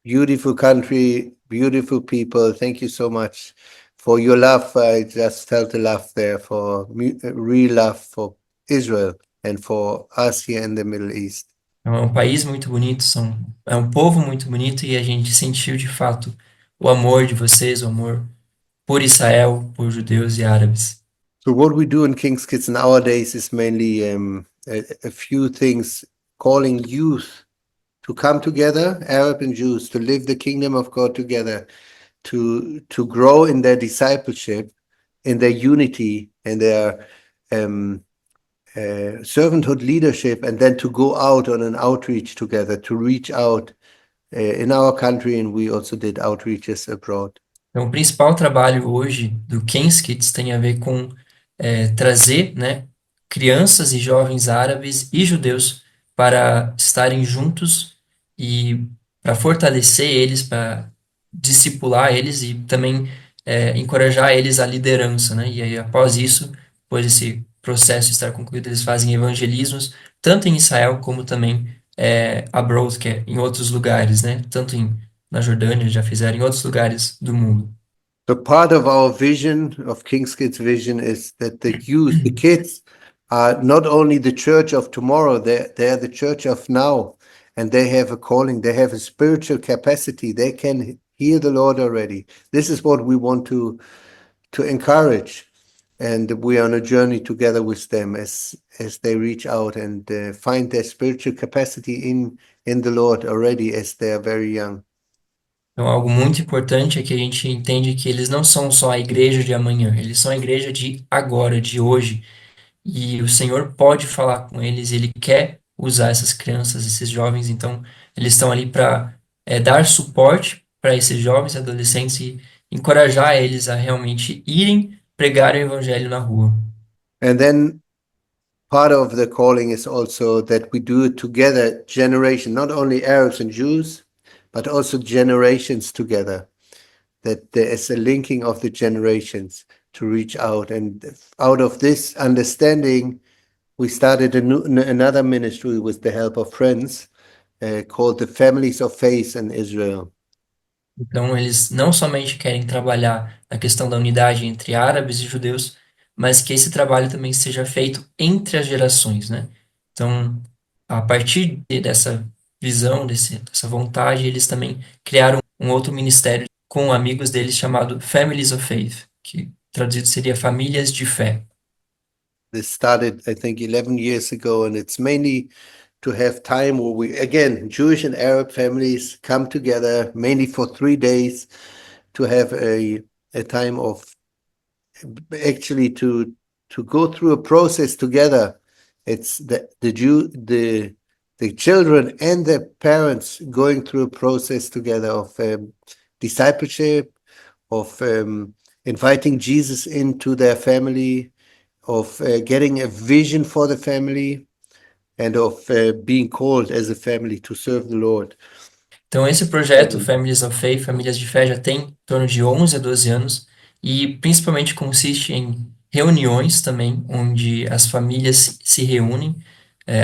Beautiful country, beautiful people. Thank you so much for your love. I just felt the love there, for real love for Israel and for us here in the Middle East. É um país muito bonito, é um povo muito bonito e a gente sentiu de fato o amor de vocês, o amor por Israel, por judeus e árabes. So what we do in King's Kids nowadays is mainly a few things, calling youth to come together, Arab and Jews, to live the kingdom of God together, to grow in their discipleship, in their unity, in their servanthood leadership, and then to go out on an outreach together, to reach out in our country, and we also did outreaches abroad. Então, o principal trabalho hoje do King's Kids tem a ver com trazer, né, crianças e jovens árabes e judeus para estarem juntos e para fortalecer eles, para discipular eles e também encorajar eles à liderança, né? E aí, após isso, depois desse processo estar concluído, eles fazem evangelismos, tanto em Israel como também abroad, que é em outros lugares, né? Tanto na Jordânia, já fizeram em outros lugares do mundo. So part of our vision, of King's Kids vision, is that the youth, the kids, are not only the church of tomorrow, they're the church of now. And they have a calling, they have a spiritual capacity, they can hear the Lord already. This is what we want to encourage. And we are on a journey together with them as they reach out and find their spiritual capacity in the Lord already as they are very young. Então, algo muito importante é que a gente entende que eles não são só a igreja de amanhã, eles são a igreja de agora, de hoje. E o Senhor pode falar com eles, Ele quer usar essas crianças, esses jovens, então eles estão ali para dar suporte para esses jovens, adolescentes e encorajar eles a realmente irem pregar o evangelho na rua. And then part of the calling is also that we do it together, generation, not only Arabs and Jews, but also generations together. That there is a linking of the generations to reach out. And out of this understanding, we started another ministry with the help of friends called the Families of Faith in Israel. Então, eles não somente querem trabalhar na questão da unidade entre árabes e judeus, mas que esse trabalho também seja feito entre as gerações, né? Então, a partir dessa visão, dessa vontade, eles também criaram um outro ministério com amigos deles chamado Families of Faith, que traduzido seria Famílias de Fé. This started, I think, 11 years ago, and it's mainly to have time where we, again, Jewish and Arab families come together, mainly for 3 days, to have a time of actually to go through a process together. It's the children and the parents going through a process together of discipleship, of inviting Jesus into their family, of getting a vision for the family, and of being called as a family to serve the Lord. Então, esse projeto, Families of Faith, Famílias de Fé, já tem em torno de 11 a 12 anos e principalmente consiste em reuniões também, onde as famílias se reúnem,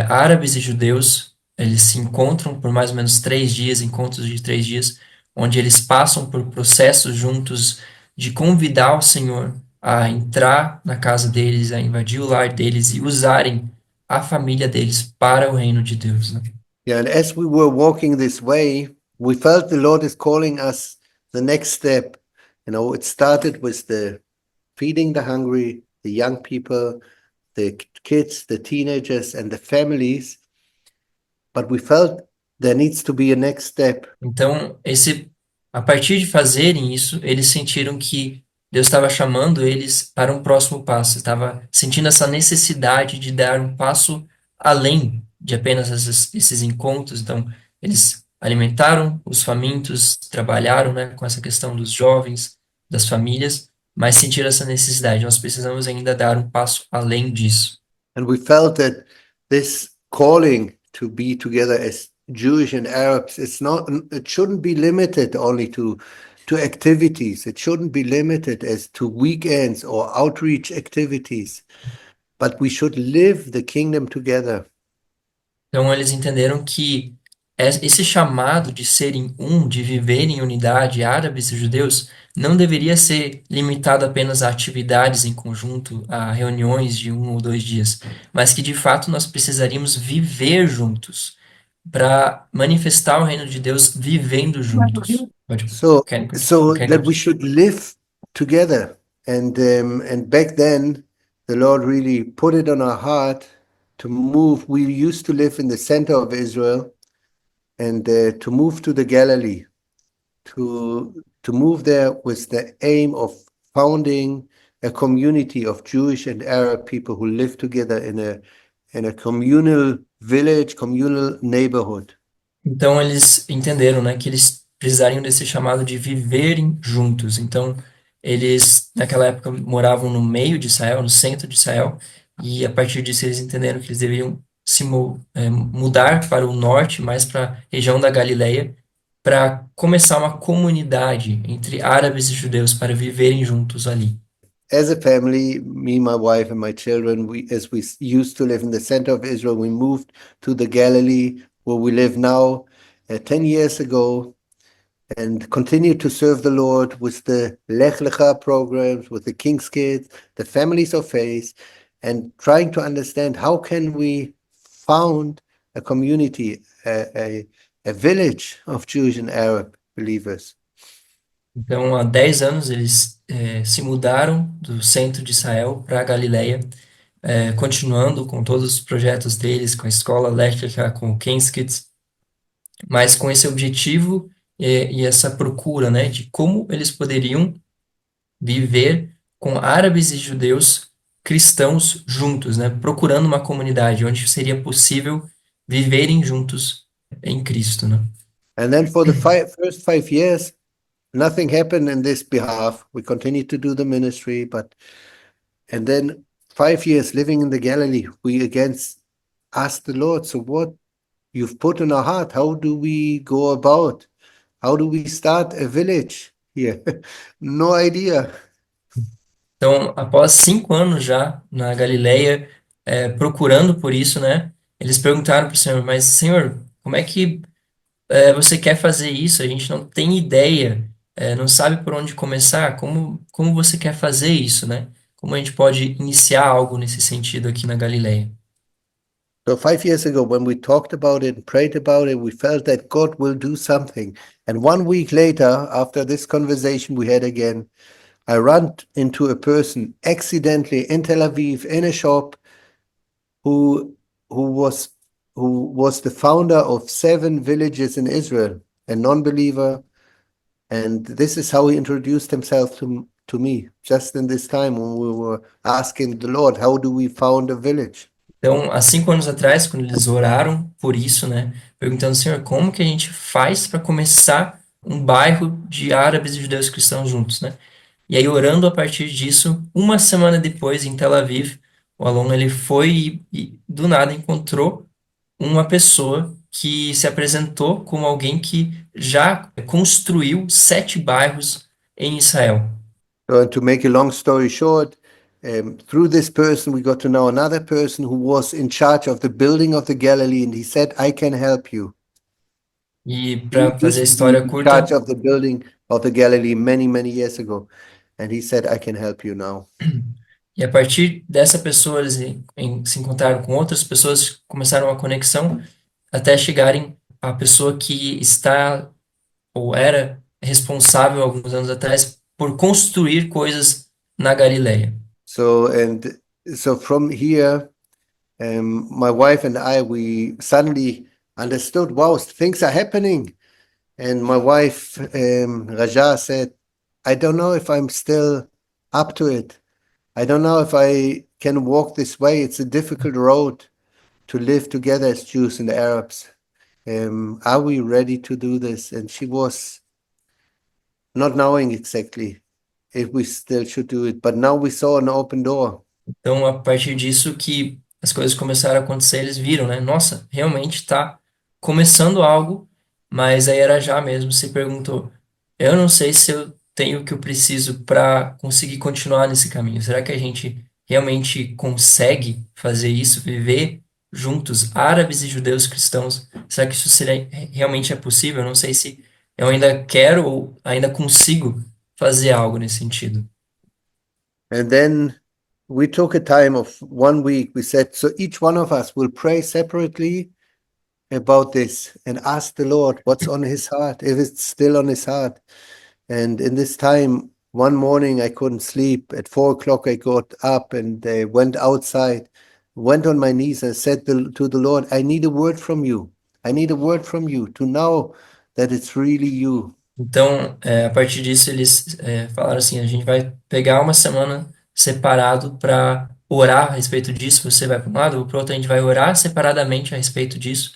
árabes e judeus, eles se encontram por mais ou menos 3 dias, encontros de 3 dias, onde eles passam por processos juntos de convidar o Senhor a entrar na casa deles, a invadir o lar deles e usarem a família deles para o reino de Deus, né? Yeah, and as we were walking this way, we felt the Lord is calling us the next step. You know, it started with the feeding the hungry, the young people, the kids, the teenagers, and the families. But we felt there needs to be a next step. Então, a partir de fazerem isso, eles sentiram que Deus estava chamando eles para um próximo passo, estava sentindo essa necessidade de dar um passo além de apenas esses encontros. Então, eles alimentaram os famintos, trabalharam, né, com essa questão dos jovens, das famílias, mas sentiram essa necessidade. Nós precisamos ainda dar um passo além disso. And we felt that this calling to be together as Jewish and Arabs, it shouldn't be limited only to activities. It shouldn't be limited as to weekends or outreach activities, but we should live the kingdom together. Então, eles entenderam que esse chamado de serem um, de viver em unidade, árabes e judeus, não deveria ser limitado apenas a atividades em conjunto, a reuniões de 1 ou 2 dias, mas que de fato nós precisaríamos viver juntos para manifestar o reino de Deus vivendo juntos. So that we should live together, and back then the Lord really put it on our heart to move. We used to live in the center of Israel, and to move to the Galilee, to move there with the aim of founding a community of Jewish and Arab people who live together in a communal village, communal neighborhood. Então eles entenderam, né, que eles precisariam desse chamado de viverem juntos. Então eles naquela época moravam no meio de Israel, no centro de Israel, e a partir disso eles entenderam que eles deveriam se mudar para o norte, mais para a região da Galileia, para começar uma comunidade entre árabes e judeus para viverem juntos ali. as a family, me, my wife, and my children, as we used to live in the center of Israel, we moved to the Galilee, where we live now, 10 years ago, and continue to serve the Lord with the Lech Lecha programs, with the King's Kids, the Families of Faith, and trying to understand how can we found a community, a village of Jewish and Arab believers. Então, há 10 anos, eles se mudaram do centro de Israel para a Galileia, continuando com todos os projetos deles, com a escola elétrica, com o King's Kids, mas com esse objetivo e essa procura, né, de como eles poderiam viver com árabes e judeus cristãos juntos, né, procurando uma comunidade onde seria possível viverem juntos em Cristo, né? And then for the first 5 years, nothing happened in this behalf. We continued to do the ministry, and then 5 years living in the Galilee, we again asked the Lord, so what you've put in our heart, how do we go about? How do we start a village here? No idea. Então, após 5 anos já na Galileia, procurando por isso, né? Eles perguntaram para o Senhor, mas Senhor, como é que você quer fazer isso? A gente não tem ideia, não sabe por onde começar. Como você quer fazer isso, né? Como a gente pode iniciar algo nesse sentido aqui na Galileia? So 5 years ago, when we talked about it and prayed about it, we felt that God will do something. And 1 week later, after this conversation we had again, I ran into a person accidentally in Tel Aviv in a shop who was the founder of 7 villages in Israel, a non-believer. And this is how he introduced himself to me, just in this time when we were asking the Lord, how do we found a village? Então, há 5 anos atrás, quando eles oraram por isso, né, perguntando, Senhor, como que a gente faz para começar um bairro de árabes e judeus cristãos juntos, né? E aí, orando a partir disso, uma semana depois, em Tel Aviv, o aluno ele foi e do nada encontrou uma pessoa que se apresentou como alguém que já construiu 7 bairros em Israel. So to make a long story short, through this person, we got to know another person who was in charge of the building of the Galilee, and he said, I can help you. E He para fazer a used to be história in curta, charge of the building of the Galilee many, many years ago. And he said, I can help you now. e a partir dessa pessoa, eles se encontraram com outras pessoas, começaram uma conexão até chegarem à pessoa que está ou era responsável alguns anos atrás por construir coisas na Galileia. So from here, my wife and I, we suddenly understood, wow, things are happening. And my wife, Raja, said, I don't know if I'm still up to it. I don't know if I can walk this way. It's a difficult road to live together as Jews and Arabs. Are we ready to do this? And she was not knowing exactly if we still should do it. But now we saw an open door. Então, a partir disso que as coisas começaram a acontecer, eles viram, né? Nossa, realmente está começando algo, mas aí era já mesmo, se perguntou, eu não sei se eu tenho o que eu preciso para conseguir continuar nesse caminho. Será que a gente realmente consegue fazer isso, viver juntos, árabes e judeus cristãos? Será que isso realmente é possível? Eu não sei se eu ainda quero ou ainda consigo fazer algo nesse sentido. And then we took a time of 1 week. We said, so each one of us will pray separately about this and ask the Lord what's on his heart, if it's still on his heart. And in this time, one morning I couldn't sleep. At 4 o'clock, I got up and went outside, went on my knees and said to the Lord, I need a word from you. I need a word from you to know that it's really you. Então, a partir disso, eles falaram assim, a gente vai pegar uma semana separado para orar a respeito disso. Você vai para um lado, eu vou para o outro, a gente vai orar separadamente a respeito disso,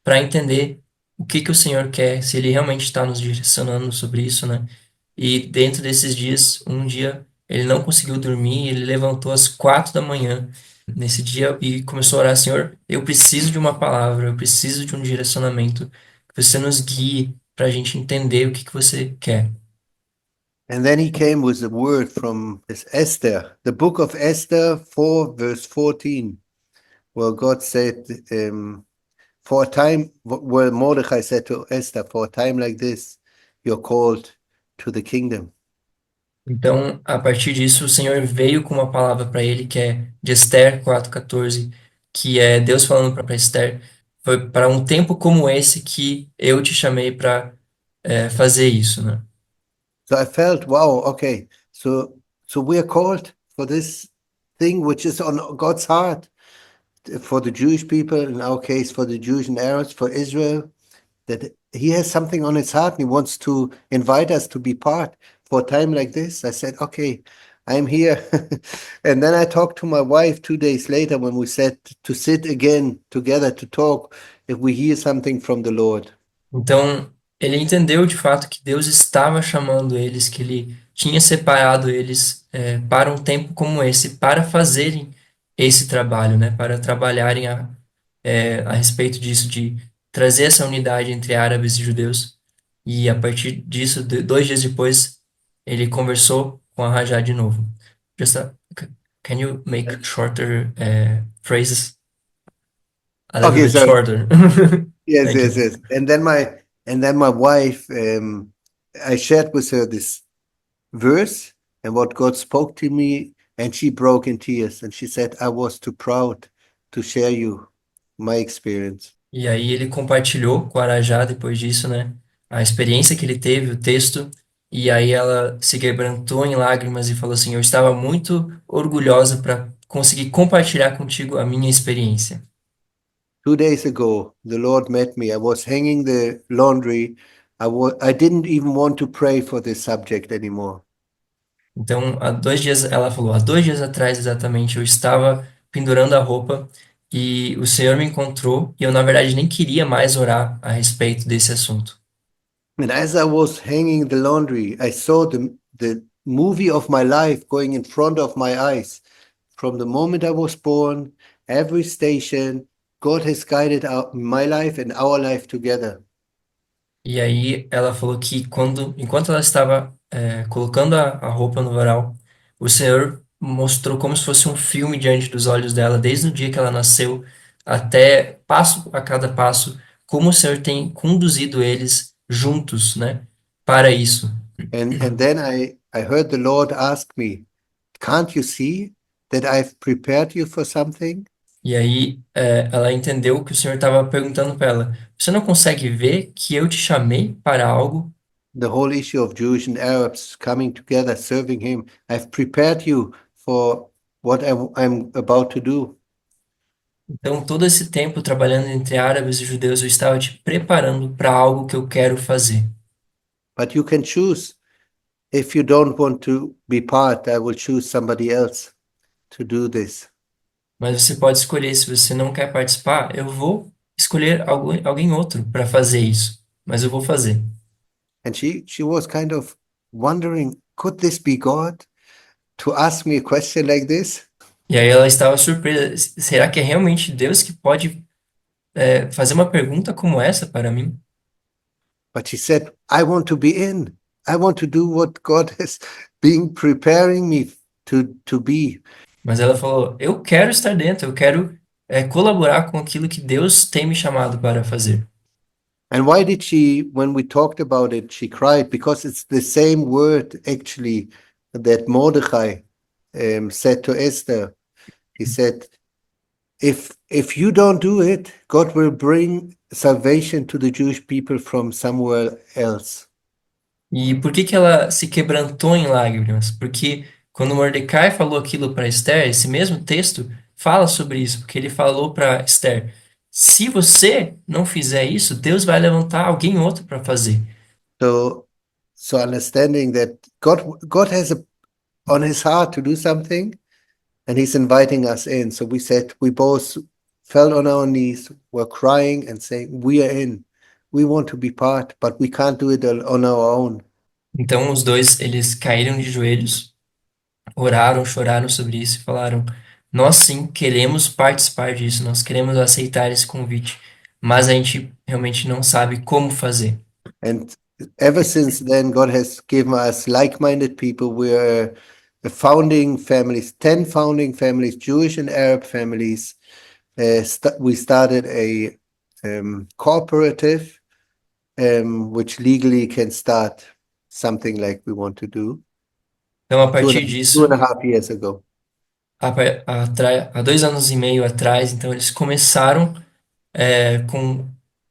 para entender o que o Senhor quer, se Ele realmente está nos direcionando sobre isso, né? E dentro desses dias, um dia, ele não conseguiu dormir, ele levantou às 4 da manhã nesse dia e começou a orar, Senhor, eu preciso de uma palavra, eu preciso de um direcionamento, que você nos guie para a gente entender o que você quer. And then he came with a word from Esther, the book of Esther 4, verse 14, where God said, for a time, where Mordecai said to Esther, for a time like this, you're called to the kingdom. Então, a partir disso, o Senhor veio com uma palavra para ele, que é de Esther 4:14, que é Deus falando para Esther, foi para um tempo como esse que eu te chamei para fazer isso, né? So I felt, wow, okay, so we are called for this thing which is on God's heart, for the Jewish people, in our case, for the Jews and Arabs, for Israel, that he has something on his heart and he wants to invite us to be part for a time like this. I said, okay, I'm here. And then I talked to my wife 2 days later when we said to sit again together to talk if we hear something from the Lord. Então, ele entendeu de fato que Deus estava chamando eles, que ele tinha separado eles para um tempo como esse, para fazerem esse trabalho, né? Para trabalharem a respeito disso, de trazer essa unidade entre árabes e judeus. E a partir disso, 2 dias depois, ele conversou com a Rajá de novo. Can you make shorter phrases? A little Okay, bit sorry. shorter. Yes, Thank yes, you. yes. And then my wife, I shared with her this verse and what God spoke to me, and she broke in tears and she said, I was too proud to share you my experience. E aí ele compartilhou com a Arajá depois disso, né? A experiência que ele teve, o texto, e aí ela se quebrantou em lágrimas e falou assim: Eu estava muito orgulhosa para conseguir compartilhar contigo a minha experiência. 2 days ago, the Lord met me. I was hanging the laundry. I didn't even want to pray for this subject anymore. Então, ela falou, há 2 dias atrás exatamente, eu estava pendurando a roupa e o Senhor me encontrou e eu, na verdade, nem queria mais orar a respeito desse assunto. And as I was hanging the laundry, I saw the movie of my life going in front of my eyes. From the moment I was born, every station, God has guided my life and our life together. E aí ela falou que enquanto ela estava colocando a roupa no varal, o Senhor mostrou como se fosse um filme diante dos olhos dela, desde o dia que ela nasceu até passo a cada passo, como o Senhor tem conduzido eles juntos, né, para isso. And then I heard the Lord ask me, can't you see that I've prepared you for something? E aí ela entendeu que o Senhor estava perguntando para ela: Você não consegue ver que eu te chamei para algo? The whole issue of Jewish and Arabs coming together, serving Him. I've prepared you for what I'm about to do. Então, todo esse tempo trabalhando entre árabes e judeus, eu estava te preparando para algo que eu quero fazer. But you can choose. If you don't want to be part, I will choose somebody else to do this. Mas você pode escolher, se você não quer participar, eu vou escolher alguém outro para fazer isso. Mas eu vou fazer. And she was kind of wondering, could this be God to ask me a question like this? E aí ela estava surpresa. Será que é realmente Deus que pode fazer uma pergunta como essa para mim? But she said, I want to be in. I want to do what God has been preparing me to be. Mas ela falou, eu quero estar dentro, eu quero colaborar com aquilo que Deus tem me chamado para fazer. And why did she, when we talked about it, she cried? Because it's the same word actually that Mordecai said to Esther. He said, if you don't do it, God will bring salvation to the Jewish people from somewhere else. E por que que ela se quebrantou em lágrimas? Porque quando Mordecai falou aquilo para Esther, esse mesmo texto fala sobre isso, porque ele falou para Esther, se você não fizer isso, Deus vai levantar alguém outro para fazer. So understanding that God has on his heart to do something, and he's inviting us in. So we both fell on our knees, were crying and saying, we are in. We want to be part, but we can't do it on our own. Então os dois, eles caíram de joelhos, oraram, choraram sobre isso e falaram, nós sim queremos participar disso, nós queremos aceitar esse convite, mas a gente realmente não sabe como fazer. And ever since then, God has given us like-minded people. We're a founding families, 10 founding families, Jewish and Arab families. We started a cooperative, which legally can start something like we want to do Então, a two partir and disso, a half years ago. há 2 anos e meio atrás, então eles começaram com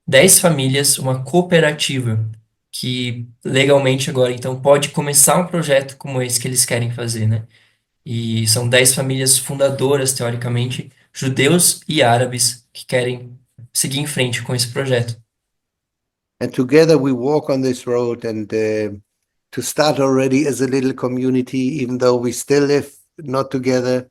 10 famílias, uma cooperativa, que legalmente agora, então, pode começar um projeto como esse que eles querem fazer, né? E são 10 famílias fundadoras, teoricamente, judeus e árabes, que querem seguir em frente com esse projeto. And together we walk on this road, and to start already as a little community, even though we still live not together,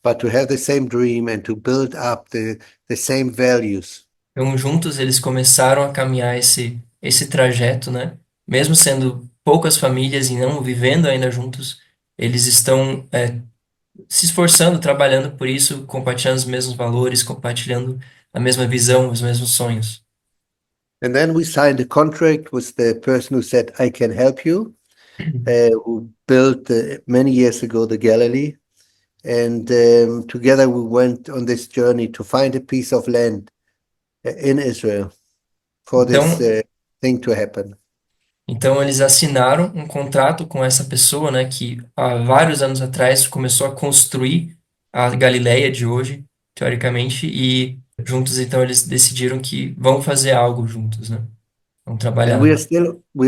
but to have the same dream and to build up the same values. Então, juntos, eles começaram a caminhar esse trajeto, né? Mesmo sendo poucas famílias e não vivendo ainda juntos, eles estão se esforçando, trabalhando por isso, compartilhando os mesmos valores, compartilhando a mesma visão, os mesmos sonhos. And then we signed a contract with the person who said, I can help you, who built many years ago the Galilee. And together we went on this journey to find a piece of land in Israel for Então, this thing to happen. Então, eles assinaram um contrato com essa pessoa, né, que há vários anos atrás começou a construir a Galileia de hoje, teoricamente, e juntos, então, eles decidiram que vão fazer algo juntos, né? Vão And trabalhar. we're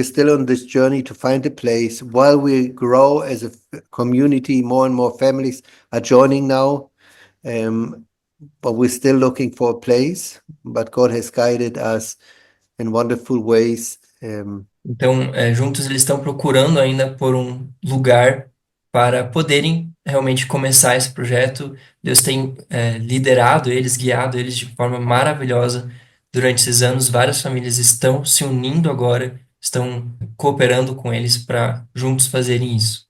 still on this journey to find a place while we grow as a community. More and more families are joining now, but we're still looking for a place. But God has guided us in wonderful ways. Então, juntos eles estão procurando ainda por um lugar para poderem realmente começar esse projeto. Deus tem liderado eles, guiado eles de forma maravilhosa durante esses anos. Várias famílias estão se unindo agora, estão cooperando com eles para juntos fazerem isso.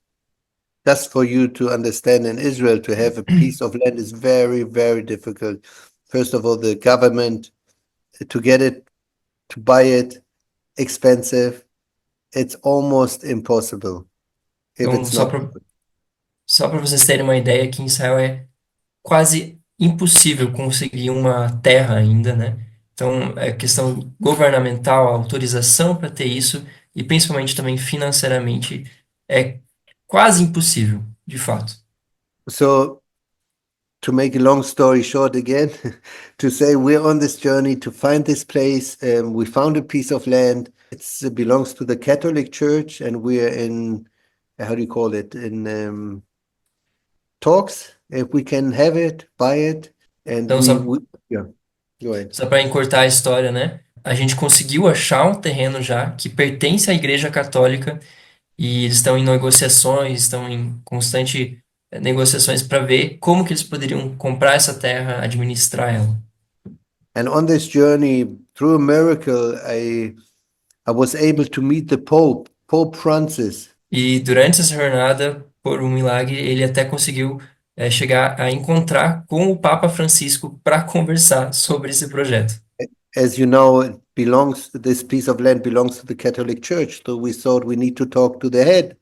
Just for you to understand, in Israel, to have a piece of land is very, very difficult. First of all, the government, to get it, to buy it, expensive. It's almost impossible if Então, it's só not. para vocês terem uma ideia, aqui em Israel é quase impossível conseguir uma terra ainda, né? Então, é questão governamental, autorização para ter isso, e principalmente também financeiramente, é quase impossível, de fato. So, to make a long story short again, to say we're on this journey to find this place. We found a piece of land. It belongs to the Catholic Church, and we're in, how do you call it, in talks, if we can have it, buy it, and Então, yeah, go ahead. só para encurtar a história, né? A gente conseguiu achar um terreno já que pertence à Igreja Católica e eles estão em negociações, estão em constante negociações para ver como que eles poderiam comprar essa terra, administrar ela. And on this journey, through a miracle, I was able to meet the Pope, Pope Francis. E durante essa jornada, por um milagre, ele até conseguiu chegar a encontrar com o Papa Francisco para conversar sobre esse projeto. As you know, this piece of land belongs to the Catholic Church, so we thought we need to talk to the head.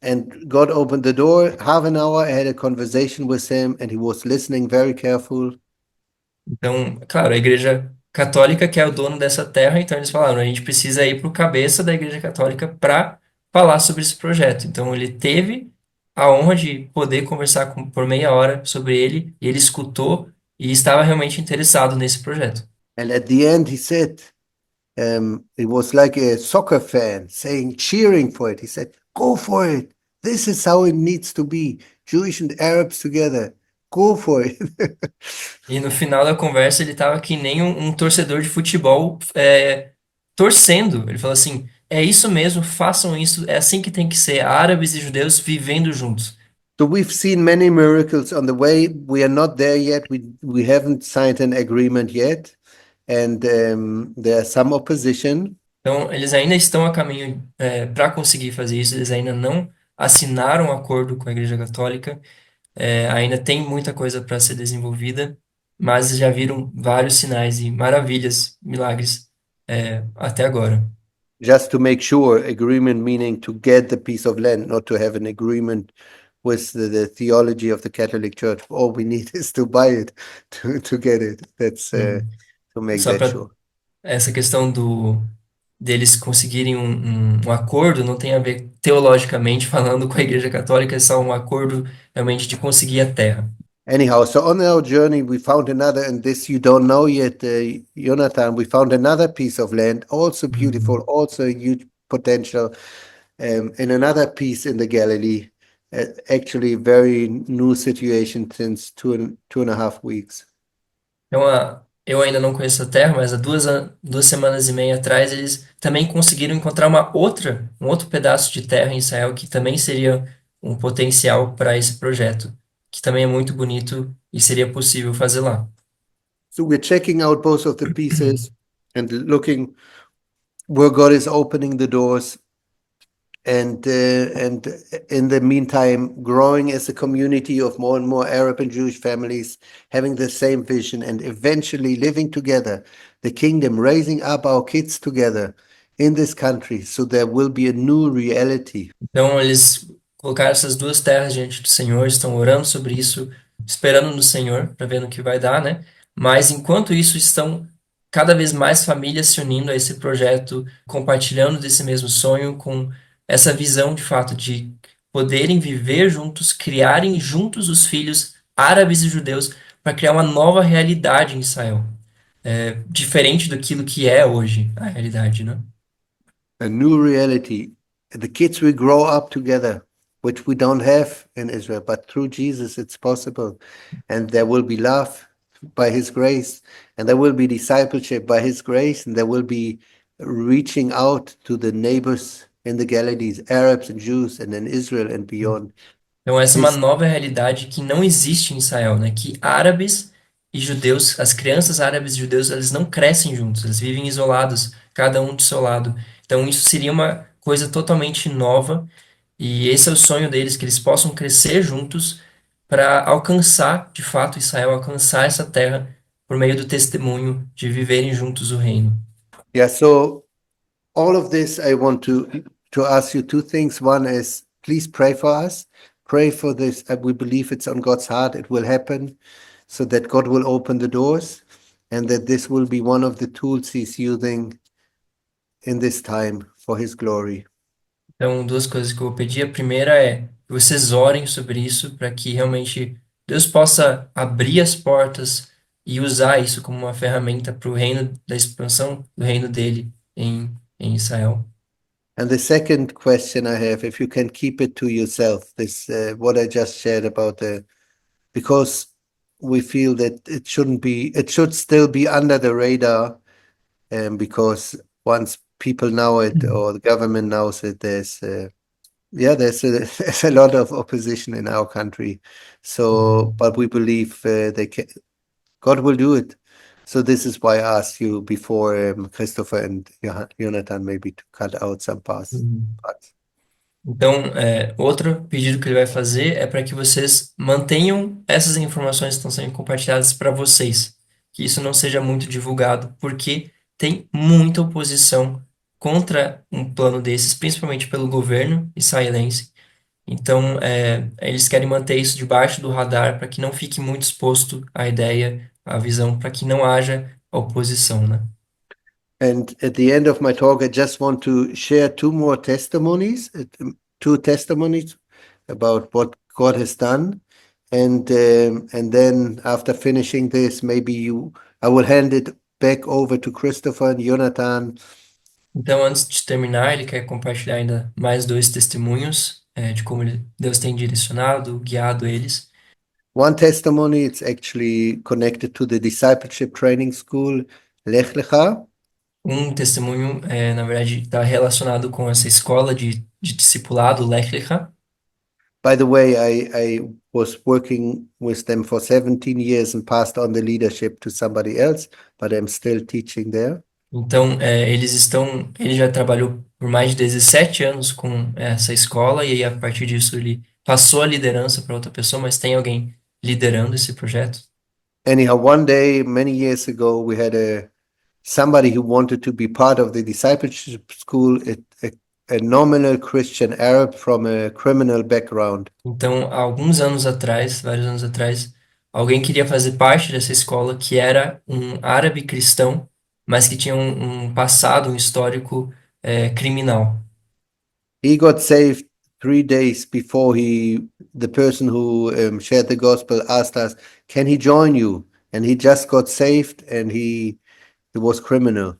And God opened the door, half an hour, I had a conversation with him, and he was listening very careful. Então, claro, a Igreja Católica que é o dono dessa terra, então eles falaram, a gente precisa ir para o cabeça da Igreja Católica para falar sobre esse projeto. Então, ele teve a honra de poder conversar por meia hora sobre ele, e ele escutou e estava realmente interessado nesse projeto. And at the end, he said, it was like a soccer fan saying, cheering for it. He said, go for it. This is how it needs to be. Jewish and Arabs together. Go for it. E no final da conversa ele estava que nem um torcedor de futebol torcendo. Ele falou assim, é isso mesmo, façam isso, é assim que tem que ser, árabes e judeus vivendo juntos. So we've seen many miracles on the way. We are not there yet. We haven't signed an agreement yet. And there's some opposition. Então, eles ainda estão a caminho para conseguir fazer isso, eles ainda não assinaram um acordo com a Igreja Católica, ainda tem muita coisa para ser desenvolvida, mas já viram vários sinais e maravilhas, milagres até agora. just to make sure, agreement meaning to get the piece of land, not to have an agreement with the theology of the Catholic Church. All we need is to buy it to get it. That's to make Só that para sure. essa questão deles conseguirem um acordo não tem a ver teologicamente falando com a Igreja Católica, é só um acordo realmente de conseguir a terra. Anyhow, so on our journey, we found another, and this you don't know yet, Jonathan, we found another piece of land, also beautiful, also huge potential, in another piece in the Galilee. Actually, very new situation since two and a half weeks. Então, eu ainda não conheço a terra, mas há 2 semanas e meia atrás eles também conseguiram encontrar um outro pedaço de terra em Israel que também seria um potencial para esse projeto, que também é muito bonito e seria possível fazer lá. So we're checking out both of the pieces and looking where God is opening the doors, and in the meantime, growing as a community of more and more Arab and Jewish families, having the same vision, and eventually living together, the kingdom, raising up our kids together in this country, so there will be a new reality. Então, eles colocaram essas duas terras diante do Senhor, estão orando sobre isso, esperando no Senhor para ver no que vai dar, né? Mas enquanto isso, estão cada vez mais famílias se unindo a esse projeto, compartilhando desse mesmo sonho, com essa visão de fato de poderem viver juntos, criarem juntos os filhos árabes e judeus para criar uma nova realidade em Israel, diferente daquilo que é hoje a realidade, né? A new reality. The kids will grow up together, which we don't have in Israel, but through Jesus it's possible. And there will be love by his grace, and there will be discipleship by his grace, and there will be reaching out to the neighbors in the Galilees, Arabs and Jews, and in Israel and beyond. Então, essa é uma nova realidade que não existe em Israel, né? Que árabes e judeus, as crianças árabes e judeus, eles não crescem juntos, eles vivem isolados, cada um do seu lado. Então, isso seria uma coisa totalmente nova, e esse é o sonho deles, que eles possam crescer juntos para alcançar, de fato, Israel, alcançar essa terra por meio do testemunho de viverem juntos o reino. Yeah, so all of this, I want to ask you two things. One is, please pray for us. Pray for this. We believe it's on God's heart. It will happen, so that God will open the doors, and that this will be one of the tools he's using in this time for his glory. Então, duas coisas que eu vou pedir. A primeira é que vocês orem sobre isso para que realmente Deus possa abrir as portas e usar isso como uma ferramenta para o reino da expansão do reino dele em Israel. And the second question I have, if you can keep it to yourself, this what I just shared about because we feel that it should still be under the radar, because once people know it or the government knows it, there's a lot of opposition in our country. So, but we believe God will do it. So this is why I asked you before, Christopher and Jonathan, maybe to cut out some parts. Então, outro pedido que ele vai fazer é para que vocês mantenham essas informações que estão sendo compartilhadas para vocês, que isso não seja muito divulgado, porque tem muita oposição contra um plano desses, principalmente pelo governo israelense. Então, eles querem manter isso debaixo do radar para que não fique muito exposto à ideia, à visão, para que não haja oposição, né? And at the end of my talk, I just want to share two testimonies about what God has done. And then after finishing this, I will hand it back over to Christopher and Jonathan. Então, antes de terminar, ele quer compartilhar ainda mais 2 testemunhos de como Deus tem direcionado, guiado eles. One testimony, it's actually connected to the discipleship training school, Lech Lecha. Um testemunho, na verdade, está relacionado com essa escola de discipulado, Lech Lecha. By the way, I was working with them for 17 years and passed on the leadership to somebody else, but I'm still teaching there. Então, ele já trabalhou por mais de 17 anos com essa escola, e aí, a partir disso, ele passou a liderança para outra pessoa, mas tem alguém liderando esse projeto. Anyhow, one day, many years ago, we had a somebody who wanted to be part of the discipleship school, a nominal Christian Arab from a criminal background. Então, há alguns anos atrás, vários anos atrás, alguém queria fazer parte dessa escola que era um árabe cristão, mas que tinha um passado, um histórico criminal. He got saved 3 days before the person who shared the gospel asked us, "Can he join you?" And he just got saved, and he was criminal.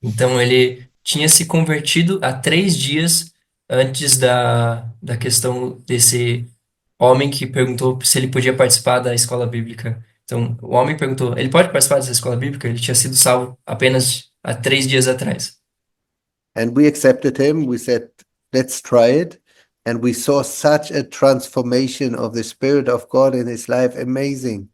Então, ele tinha se convertido há 3 dias antes da questão desse homem que perguntou se ele podia participar da escola bíblica. Então, o homem perguntou, ele pode participar dessa escola bíblica? Ele tinha sido salvo apenas há 3 dias atrás. And we accepted him. We said, let's try it. And we saw such a transformation of the Spirit of God in his life. Amazing.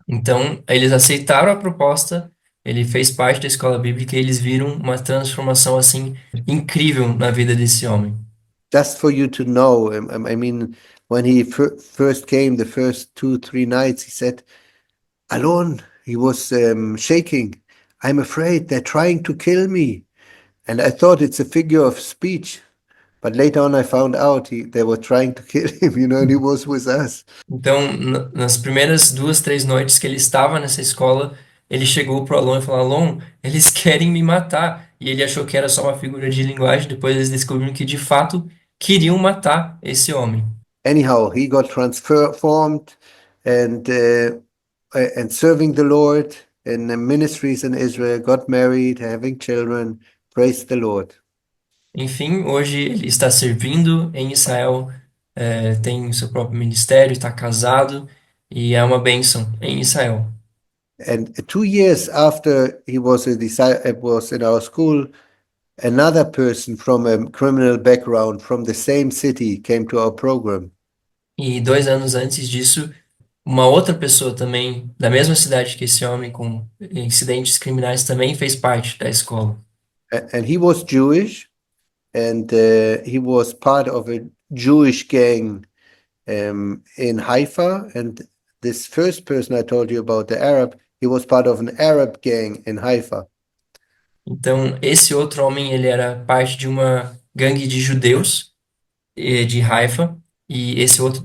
Então, eles aceitaram a proposta, ele fez parte da escola bíblica e eles viram uma transformação, assim, incrível na vida desse homem. Just for you to know, I mean, when he first came, the first 2-3 nights, he said, Alon, he was shaking. I'm afraid they're trying to kill me. And I thought it's a figure of speech. But later on I found out they were trying to kill him, and he was with us. Então, nas primeiras 2, 3 noites que ele estava nessa escola, ele chegou pro Alon e falou, Alon, eles querem me matar. E ele achou que era só uma figura de linguagem, depois eles descobriram que, de fato, queriam matar esse homem. Anyhow, he got transformed and serving the Lord in the ministries in Israel, got married, having children. Praise the Lord. Enfim, hoje ele está servindo em Israel, tem seu próprio ministério, está casado e é uma bênção em Israel. And 2 years after he was was in our school, another person from a criminal background from the same city came to our program. E 2 anos antes disso, uma outra pessoa também, da mesma cidade que esse homem, com incidentes criminais, também fez parte da escola. And he was Jewish, and he was part of a Jewish gang in Haifa. And this first person I told you about, the Arab, he was part of an Arab gang in Haifa. Então, esse outro homem, ele era parte de uma gangue de judeus de Haifa, e esse outro,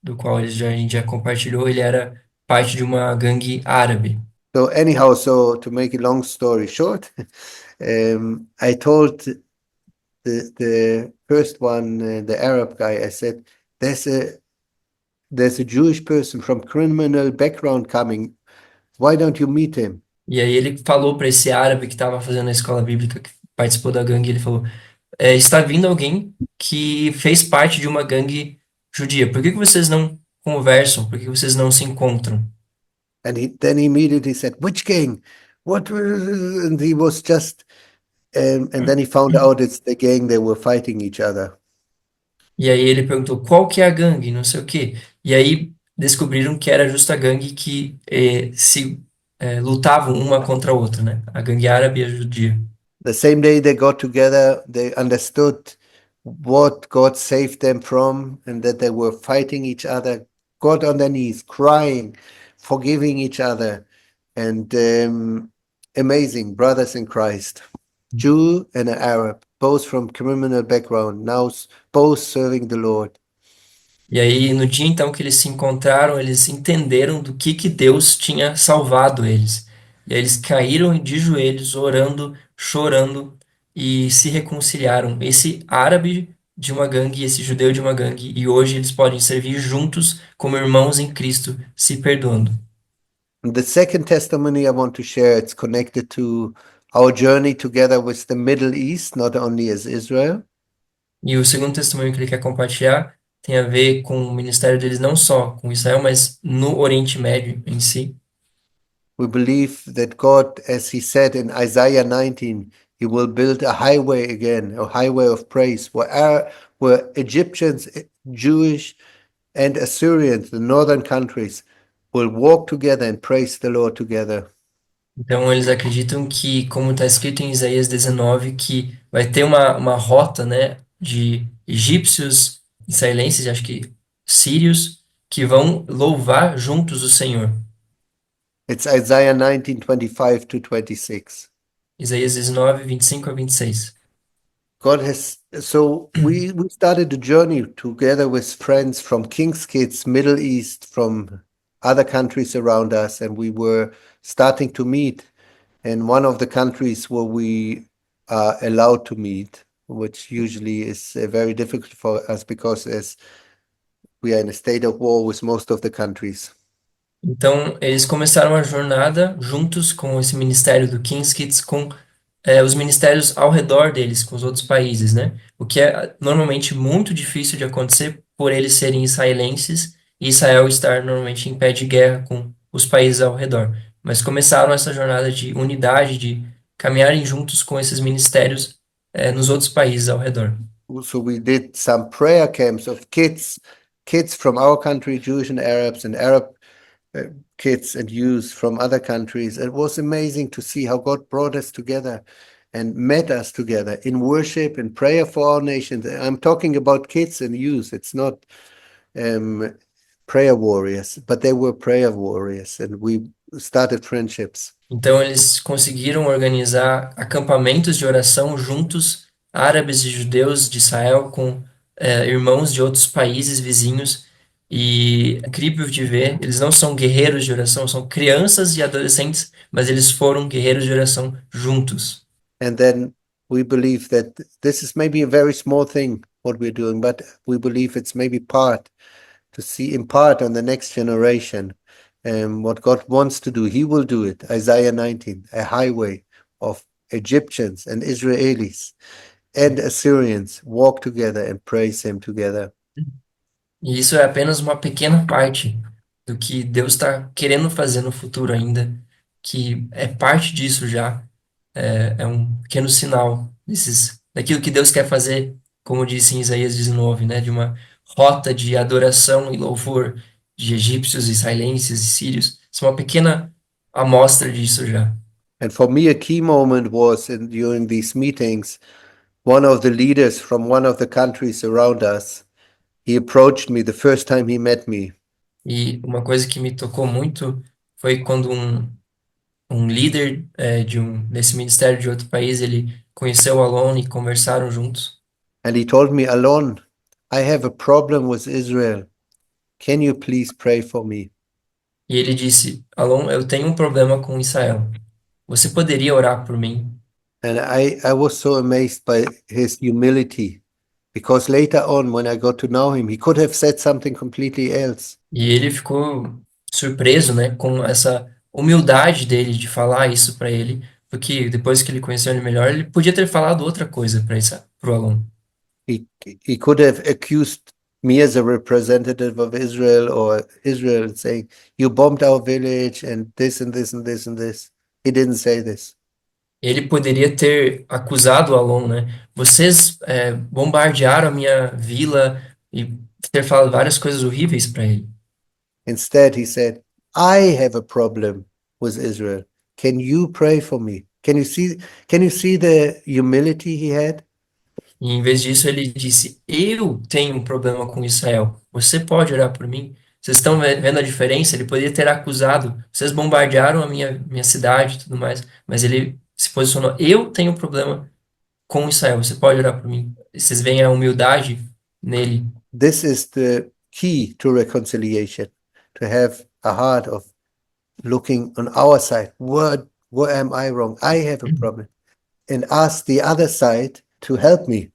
do qual a gente já compartilhou, ele era parte de uma gangue árabe. So anyhow, to make a long story short, I told the first one, the Arab guy, I said, there's a Jewish person from criminal background coming. Why don't you meet him? E aí ele falou para esse árabe que estava fazendo a escola bíblica, que participou da gangue, ele falou, está vindo alguém que fez parte de uma gangue judia. Por que vocês não conversam? Por que vocês não se encontram? And then he immediately said, which gang? What? And he was just, and then he found out it's the gang they were fighting each other. E aí ele perguntou, qual que é a gangue? Não sei o quê. E aí descobriram que era justa a gangue que lutavam uma contra a outra, né? A gangue árabe e a judia. The same day they got together, they understood what God saved them from and that they were fighting each other, got on their knees, crying, forgiving each other, and amazing brothers in Christ, Jew and an Arab, both from criminal background, now both serving the Lord. E aí, no dia então que eles se encontraram, eles entenderam do que Deus tinha salvado eles. E aí eles caíram de joelhos, orando, chorando e se reconciliaram. Esse árabe de uma gangue, esse judeu de uma gangue, e hoje eles podem servir juntos como irmãos em Cristo, se perdoando. And the second testimony I want to share, it's connected to our journey together with the Middle East, not only as Israel. E o segundo testemunho que ele quer compartilhar tem a ver com o ministério deles não só com Israel, mas no Oriente Médio em si. We believe that God, as he said in Isaiah 19, he will build a highway again, a highway of praise, where Egyptians, Jewish, and Assyrians, the northern countries, will walk together and praise the Lord together. Então eles acreditam que, como está escrito em Isaías 19, que vai ter uma rota, né, de egípcios, israelenses, acho que sírios, que vão louvar juntos o Senhor. It's Isaiah 19:25 to 26. Isaías 19, 25 a 26. God has, so we started the journey together with friends from King's Kids, Middle East, from other countries around us, and we were starting to meet in one of the countries where we are allowed to meet, which usually is very difficult for us because as we are in a state of war with most of the countries. Então, eles começaram a jornada juntos com esse ministério do King's Kids, com os ministérios ao redor deles, com os outros países, né? O que é normalmente muito difícil de acontecer por eles serem israelenses e Israel estar normalmente em pé de guerra com os países ao redor. Mas começaram essa jornada de unidade, de caminharem juntos com esses ministérios nos outros países ao redor. So we did some prayer camps of kids from our country, Jewish and Arabs, and Arab kids and youth from other countries. It was amazing to see how God brought us together and met us together in worship and prayer for our nations. I'm talking about kids and youth. It's not prayer warriors, but they were prayer warriors, and we started friendships. Então eles conseguiram organizar acampamentos de oração juntos, árabes e judeus de Israel com irmãos de outros países vizinhos. E é incrível de ver, eles não são guerreiros de oração, são crianças e adolescentes, mas eles foram guerreiros de oração juntos. And then we believe that this is maybe a very small thing what we're doing, but we believe it's maybe part to see impart on the next generation what God wants to do. He will do it. Isaiah 19, a highway of Egyptians and Israelis and Assyrians walk together and praise him together. E isso é apenas uma pequena parte do que Deus está querendo fazer no futuro ainda, que é parte disso já. É um pequeno sinal daquilo que Deus quer fazer, como disse em Isaías 19, né, de uma rota de adoração e louvor de egípcios, israelenses e sírios. Isso é uma pequena amostra disso já. And for me, a key moment was during these meetings, one of the leaders from one of the countries around us, he approached me the first time he met me. E uma coisa que me tocou muito foi quando um líder desse ministério de outro país, ele conheceu o Alon e conversaram juntos. And he told me, Alon, I have a problem with Israel. Can you please pray for me? E ele disse, Alon, eu tenho um problema com Israel. Você poderia orar por mim? And I was so amazed by his humility, because later on, when I got to know him, he could have said something completely else. E ele ficou surpreso, né, com essa humildade dele de falar isso para ele, porque depois que ele conheceu ele melhor, ele podia ter falado outra coisa para o Alon. He could have accused me as a representative of Israel or Israel saying, you bombed our village and this and this and this and this. He didn't say this. Ele poderia ter acusado o Alon, né? Vocês bombardearam a minha vila e ter falado várias coisas horríveis para ele. Instead, he said, I have a problem with Israel. Can you pray for me? Can you see the humility he had? E em vez disso, ele disse, eu tenho um problema com Israel. Você pode orar por mim? Vocês estão vendo a diferença? Ele poderia ter acusado, vocês bombardearam a minha cidade e tudo mais, mas ele se posicionou, eu tenho um problema com Israel, você pode orar por mim? Vocês veem a humildade nele. This is the key to reconciliation, to have a heart of looking on our side. Where am I wrong? I have a problem. And ask the other side to help me.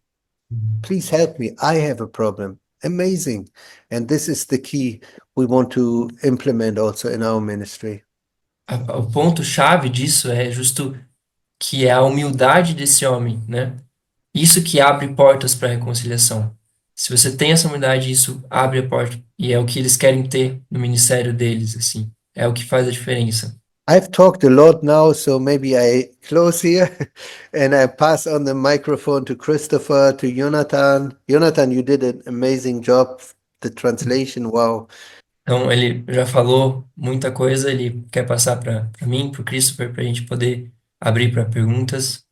Please help me. I have a problem. Amazing. And this is the key we want to implement also in our ministry. O ponto-chave disso é justo que é a humildade desse homem, né? Isso que abre portas para a reconciliação. Se você tem essa humildade, isso abre a porta. E é o que eles querem ter no ministério deles, assim. É o que faz a diferença. I've talked a lot now, so maybe I close here and I pass on the microphone to Christopher, to Jonathan. Jonathan, you did an amazing job. The translation, wow. Então, ele já falou muita coisa, ele quer passar para mim, para o Christopher, para a gente poder abrir para perguntas.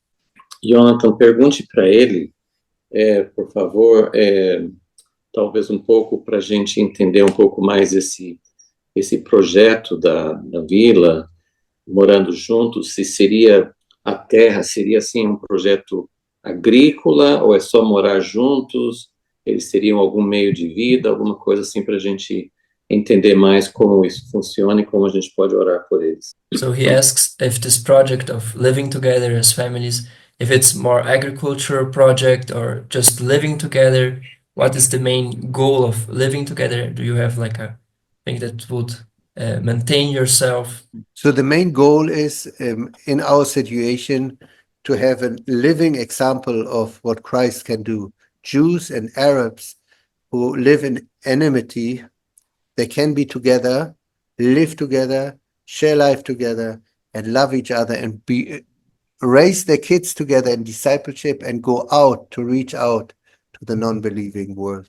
Jonathan, pergunte para ele, por favor, talvez um pouco para a gente entender um pouco mais esse projeto da vila, morando juntos, se seria a terra, seria assim um projeto agrícola ou é só morar juntos? Eles teriam algum meio de vida, alguma coisa assim para a gente entender mais como isso funciona e como a gente pode orar por eles. So he asks if this project of living together as families, if it's more agricultural project or just living together, what is the main goal of living together? Do you have like a thing that would maintain yourself? So the main goal is in our situation to have a living example of what Christ can do. Jews and Arabs who live in enmity, they can be together, live together, share life together, and love each other and raise their kids together in discipleship and go out to reach out to the non-believing world.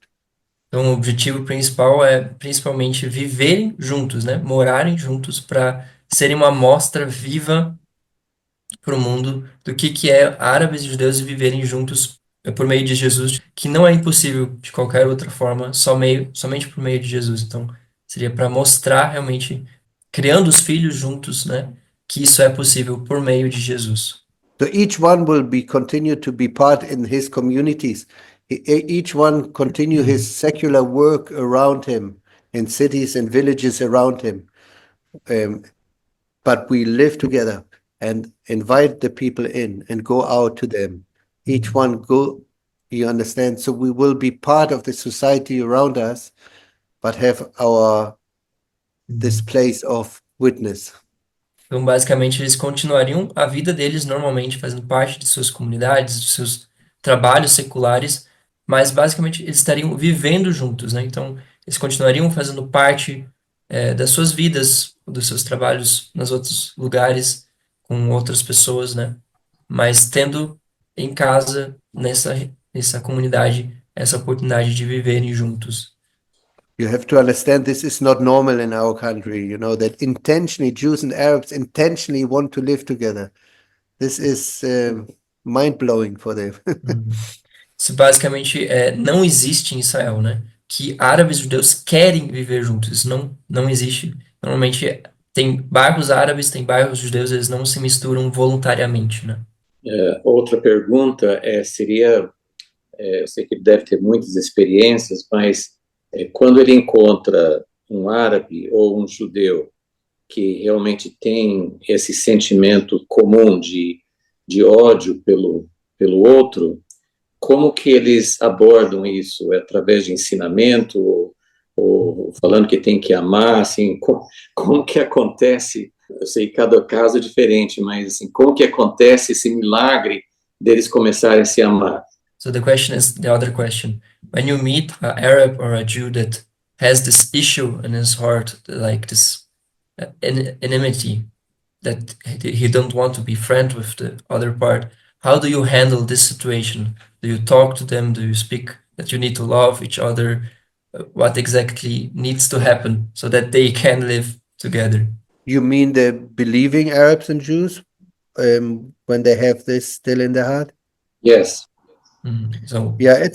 Então, o objetivo principal é principalmente viverem juntos, né? Morarem juntos para serem uma amostra viva para o mundo do que é árabes e judeus viverem juntos por meio de Jesus, que não é impossível de qualquer outra forma, somente por meio de Jesus. Então, seria para mostrar realmente, criando os filhos juntos, né? Que isso é possível por meio de Jesus. So each one will be continue to be part in his communities. Each one continue his secular work around him in cities and villages around him. But we live together and invite the people in and go out to them. Each one go, you understand? So we will be part of the society around us, but have this place of witness. Então, basicamente, eles continuariam a vida deles normalmente, fazendo parte de suas comunidades, de seus trabalhos seculares, mas basicamente eles estariam vivendo juntos, né? Então, eles continuariam fazendo parte das suas vidas, dos seus trabalhos nos outros lugares, com outras pessoas, né? Mas tendo em casa, nessa comunidade, essa oportunidade de viverem juntos. You have to understand this is not normal in our country, you know, that intentionally Jews and Arabs intentionally want to live together. This is mind-blowing for them. Isso basicamente não existe em Israel, né? Que árabes e judeus querem viver juntos. Isso não existe. Normalmente tem bairros árabes, tem bairros judeus, eles não se misturam voluntariamente, né? Outra pergunta seria, eu sei que ele deve ter muitas experiências, mas quando ele encontra um árabe ou um judeu que realmente tem esse sentimento comum de ódio pelo outro, como que eles abordam isso? É através de ensinamento ou falando que tem que amar, assim, como que acontece? Eu sei que cada caso é diferente, mas assim, como que acontece esse milagre deles começarem a se amar? So the question is the other question. When you meet an Arab or a Jew that has this issue in his heart, like this enmity, that he don't want to be friend with the other part, how do you handle this situation? Do you talk to them? Do you speak that you need to love each other? What exactly needs to happen so that they can live together? You mean the believing Arabs and Jews when they have this still in their heart? Yes. So Yeah,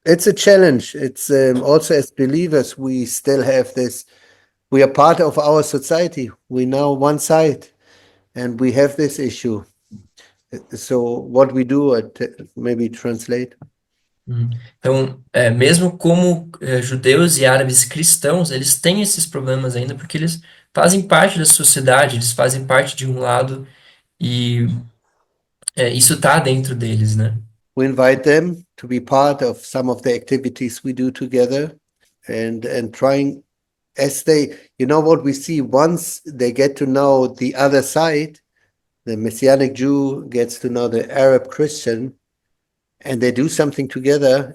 it's a challenge. It's also as believers, we still have this. We are part of our society. We now one side, and we have this issue. So what we do, maybe translate. Então, mesmo como judeus e árabes cristãos, eles têm esses problemas ainda porque eles fazem parte da sociedade, eles fazem parte de um lado e isso está dentro deles, né? We invite them to be part of some of the activities we do together and trying as they, you know what we see, once they get to know the other side, the Messianic Jew gets to know the Arab Christian, and they do something together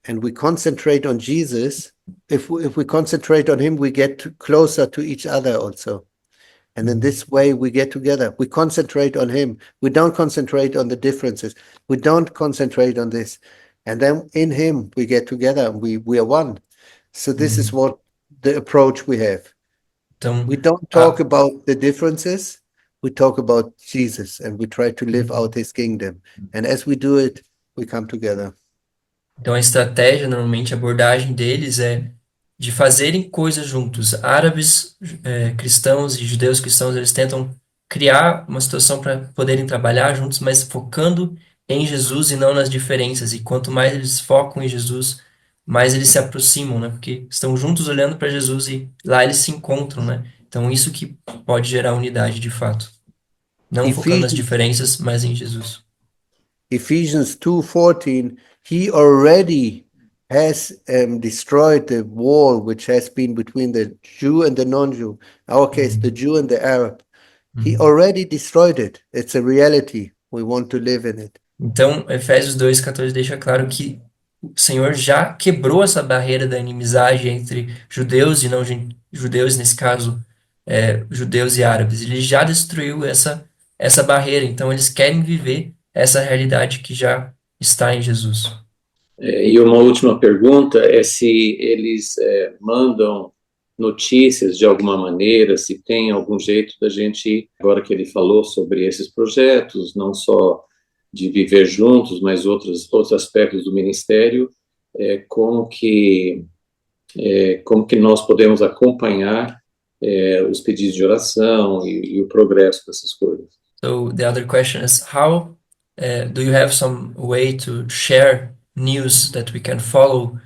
and we concentrate on Jesus. If we concentrate on him, we get closer to each other also. And in this way, we get together. We concentrate on him. We don't concentrate on the differences. We don't concentrate on this. And then in him, we get together. We are one. So this is what the approach we have. Então, We don't talk about the differences. We talk about Jesus, and we try to live out his kingdom. And as we do it, we come together. então a estratégia, normalmente, a abordagem deles é de fazerem coisas juntos. Árabes, cristãos e judeus cristãos, eles tentam criar uma situação para poderem trabalhar juntos, mas focando em Jesus e não nas diferenças. E quanto mais eles focam em Jesus, mais eles se aproximam, né? Porque estão juntos olhando para Jesus e lá eles se encontram, né? Então isso que pode gerar unidade de fato. Não focando nas Ephesians, diferenças, mas em Jesus. Ephesians 2:14, he already has destroyed the wall which has been between the Jew and the non-Jew. In our case, the Jew and the Arab. He already destroyed it. It's a reality. We want to live in it. Então, Efésios 2:14 deixa claro que o Senhor já quebrou essa barreira da inimizade entre judeus e não judeus, nesse caso, judeus e árabes. Ele já destruiu essa barreira. Então, eles querem viver essa realidade que já está em Jesus. E uma última pergunta é se eles mandam notícias de alguma maneira, se tem algum jeito da gente, agora que ele falou sobre esses projetos, não só de viver juntos, mas outros aspectos do ministério, como que nós podemos acompanhar os pedidos de oração e o progresso dessas coisas. So the other question is, how do you have some way to share news that we can follow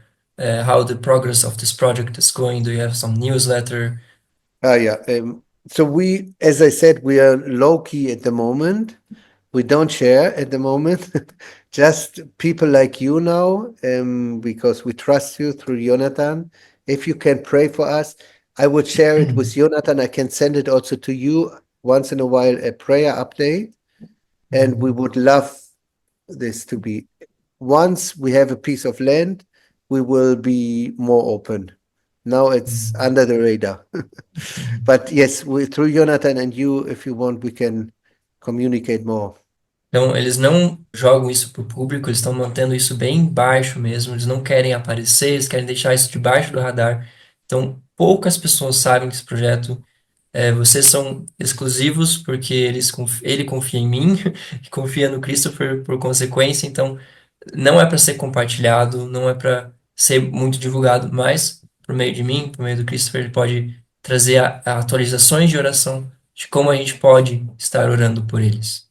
how the progress of this project is going? Do you have some newsletter? Yeah. So we, as I said, we are low key at the moment. We don't share at the moment. Just people like you now, because we trust you through Jonathan. If you can pray for us, I would share it with Jonathan. I can send it also to you once in a while, a prayer update. And we would love this to be, once we have a piece of land, we will be more open. Now it's under the radar. But yes, through Jonathan and you, if you want, we can communicate more. Então, eles não jogam isso para o público, eles estão mantendo isso bem baixo mesmo, eles não querem aparecer, eles querem deixar isso debaixo do radar. Então, poucas pessoas sabem desse projeto. Vocês são exclusivos porque ele confia em mim e confia no Cristo por consequência. Então, não é para ser compartilhado, não é para ser muito divulgado, mas por meio de mim, por meio do Christopher, ele pode trazer atualizações de oração de como a gente pode estar orando por eles.